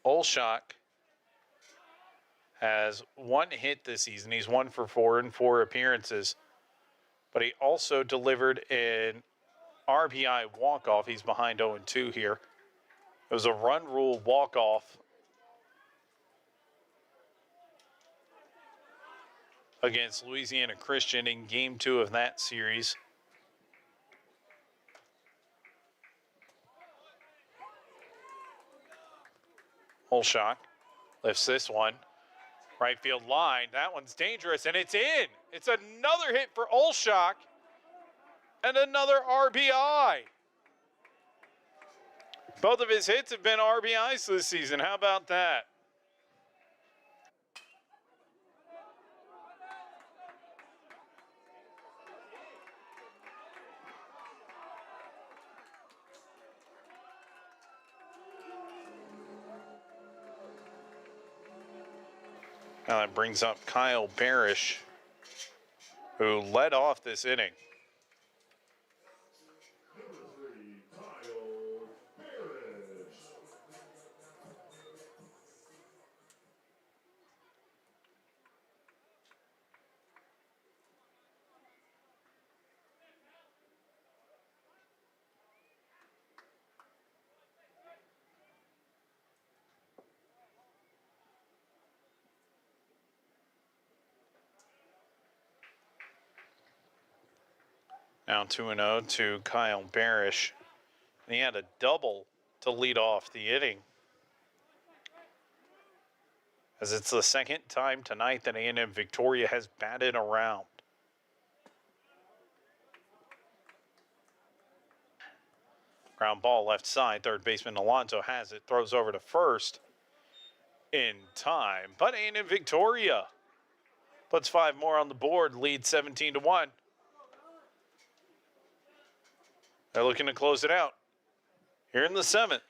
Olshock has 1 hit this season. He's 1 for 4 in 4 appearances. But he also delivered an RBI walk-off. He's behind 0-2 here. It was a run rule walk-off against Louisiana Christian in Game 2 of that series. Olshock lifts this one. Right field line. That one's dangerous, and it's in. It's another hit for Olshock and another RBI. Both of his hits have been RBIs this season. How about that? Now that brings up Kyle Barish, who led off this inning. Number 3, Kyle Parrish. Now 2-0 to Kyle Barish. And he had a double to lead off the inning. as it's the second time tonight that A&M-Victoria has batted around. Ground ball left side. Third baseman Alonso has it. Throws over to first in time. But A&M-Victoria puts 5 more on the board. Lead 17-1. They're looking to close it out here in the 7th.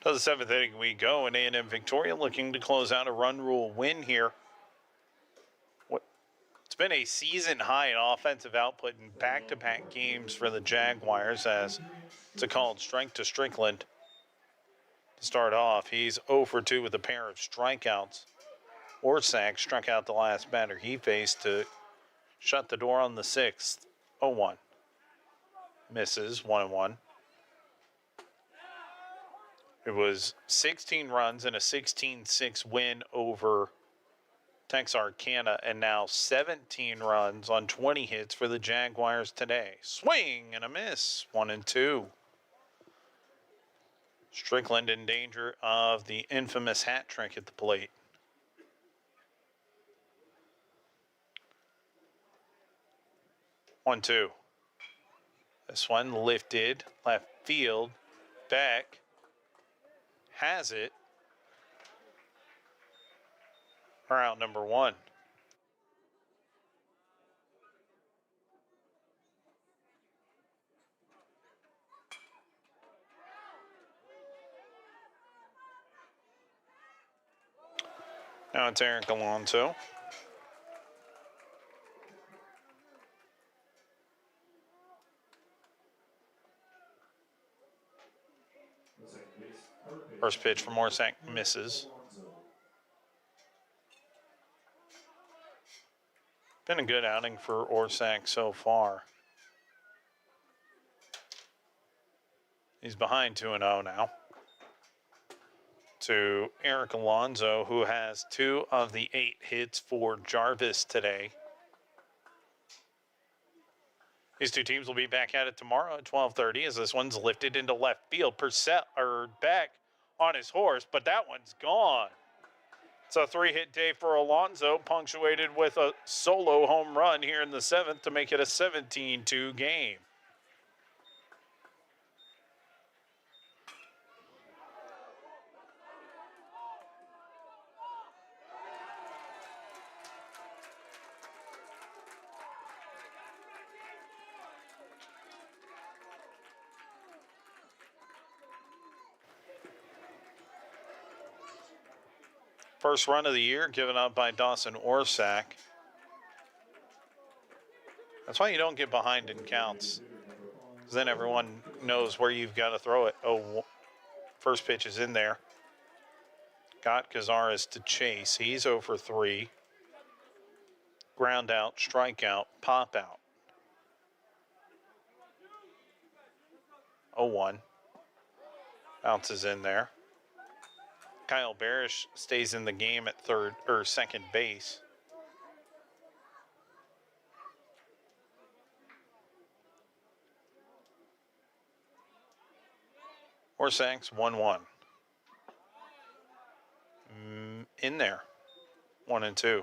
To the 7th inning we go, and A&M-Victoria looking to close out a run rule win here. It's been a season high in offensive output in back-to-back games for the Jaguars, as it's a called strike to Strickland. To start off, he's 0 for 2 with a pair of strikeouts. Orsak struck out the last batter he faced to shut the door on the 6th. 0-1. Misses, 1-1. It was 16 runs and a 16-6 win over Texarkana, and now 17 runs on 20 hits for the Jaguars today. Swing and a miss, 1-2. Strickland in danger of the infamous hat trick at the plate. One, two. This one lifted left field. Beck has it. We're out number 1. Now it's Eric Alonso. First pitch from Orsak misses. Been a good outing for Orsak so far. He's behind 2-0 now. To Eric Alonso, who has 2 of the 8 hits for Jarvis today. These two teams will be back at it tomorrow at 12:30 as this one's lifted into left field. Beck on his horse, but that one's gone. It's a 3-hit day for Alonso, punctuated with a solo home run here in the 7th to make it a 17-2 game. First run of the year given up by Dawson Orsak. That's why you don't get behind in counts, because then everyone knows where you've got to throw it. Oh, first pitch is in there. Got Cazares to chase. He's 0 for 3. Ground out, strikeout, pop out. 0-1. Bounces in there. Kyle Barish stays in the game at second base. Orsak's 1-1. In there. 1-2.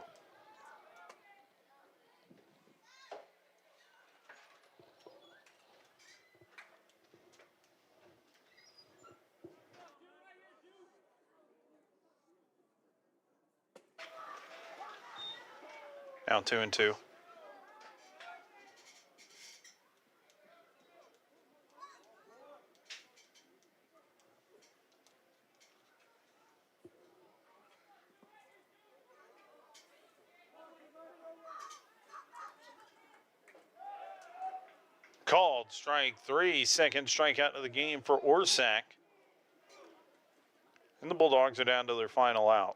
Now 2-2. Called strike 3, second strikeout of the game for Orsak. And the Bulldogs are down to their final out.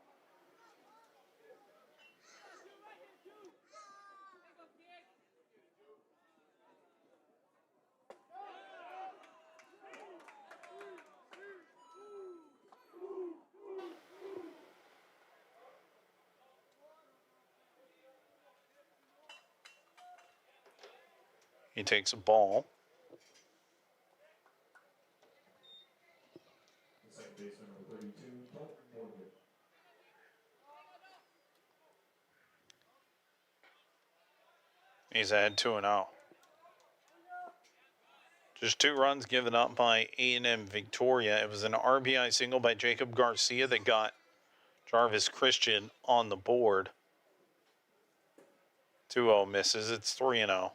He takes a ball. Second baseman number 32, Dalton Morgan. He's ahead 2-0. Just 2 runs given up by A&M-Victoria. It was an RBI single by Jacob Garcia that got Jarvis Christian on the board. 2-0 misses. It's 3-0.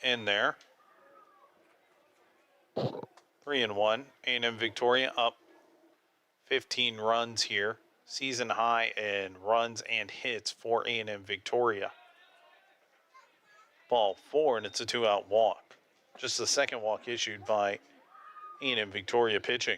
In there. 3-1. A&M Victoria up 15 runs here. Season high in runs and hits for A&M Victoria. Ball 4, and it's a 2-out walk. Just the second walk issued by A&M Victoria pitching.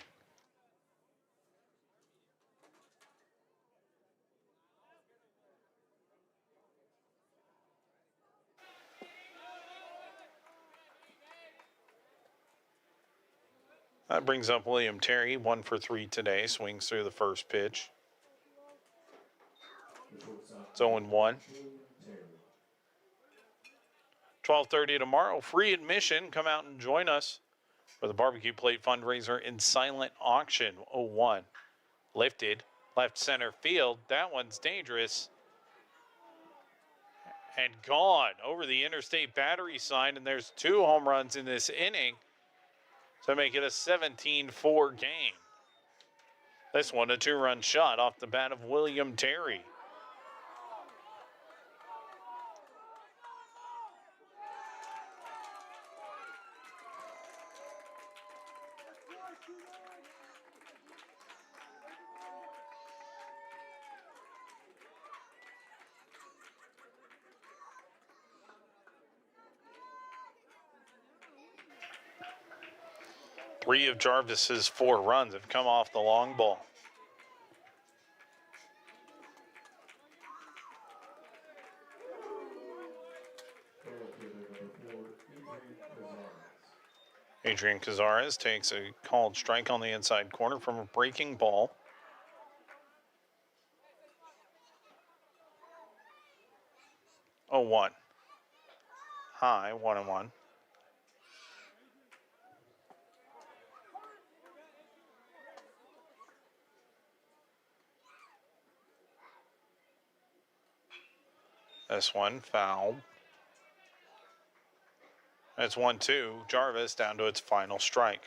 That brings up William Terry, 1 for 3 today. Swings through the first pitch. It's 0-1. 12:30 tomorrow. Free admission. Come out and join us for the barbecue plate fundraiser and silent auction. 0-1. Lifted. Left center field. That one's dangerous. And gone over the interstate battery sign. And there's 2 home runs in this inning to make it a 17-4 game. This one, a 2-run shot off the bat of William Terry. Three of Jarvis's 4 runs have come off the long ball. Adrian Cazares takes a called strike on the inside corner from a breaking ball. Oh, 1. High, 1-1. This one fouled. That's 1-2. Jarvis down to its final strike.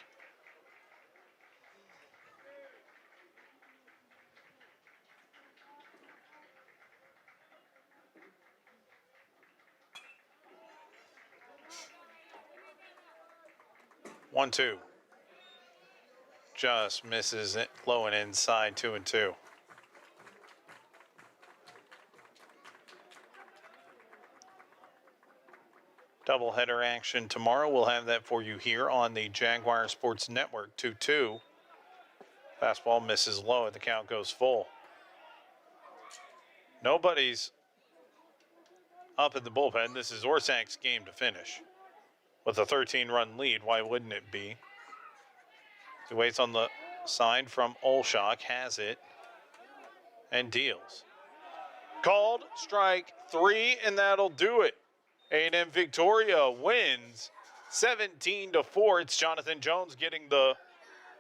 1-2. Just misses it, low and inside, 2-2. Doubleheader action tomorrow. We'll have that for you here on the Jaguar Sports Network. 2-2. Fastball misses low, and the count goes full. Nobody's up in the bullpen. This is Orsak's game to finish. With a 13-run lead, why wouldn't it be? He waits on the side from Olshock, has it, and deals. Called strike 3, and that'll do it. A&M-Victoria wins 17-4. It's Jonathan Jones getting the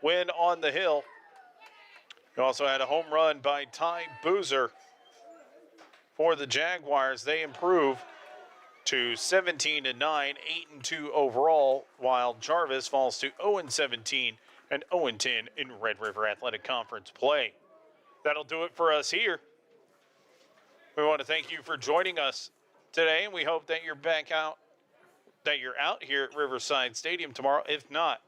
win on the hill. You also had a home run by Ty Boozer for the Jaguars. They improve to 17-9, 8-2 overall, while Jarvis falls to 0-17 and 0-10 in Red River Athletic Conference play. That'll do it for us here. We want to thank you for joining us today, and we hope that you're out here at Riverside Stadium tomorrow. If not,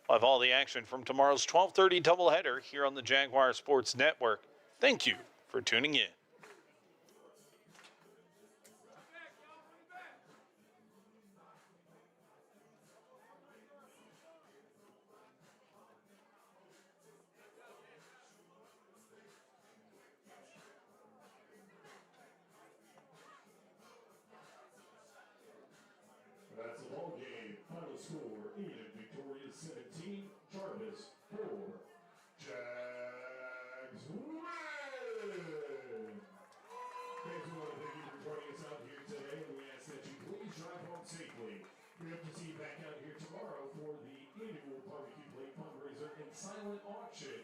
we'll have all the action from tomorrow's 12:30 doubleheader here on the Jaguar Sports Network. Thank you for tuning in. That's a ball game. Final score: A&M-Victoria 17, Jarvis 4. Jags win! Fans, we want to thank you for joining us out here today, and we ask that you please drive home safely. We hope to see you back out here tomorrow for the annual Barbecue Plate fundraiser and silent auction.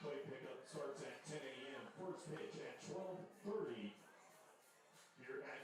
Plate pickup starts at 10 a.m. First pitch at 12:30. Here at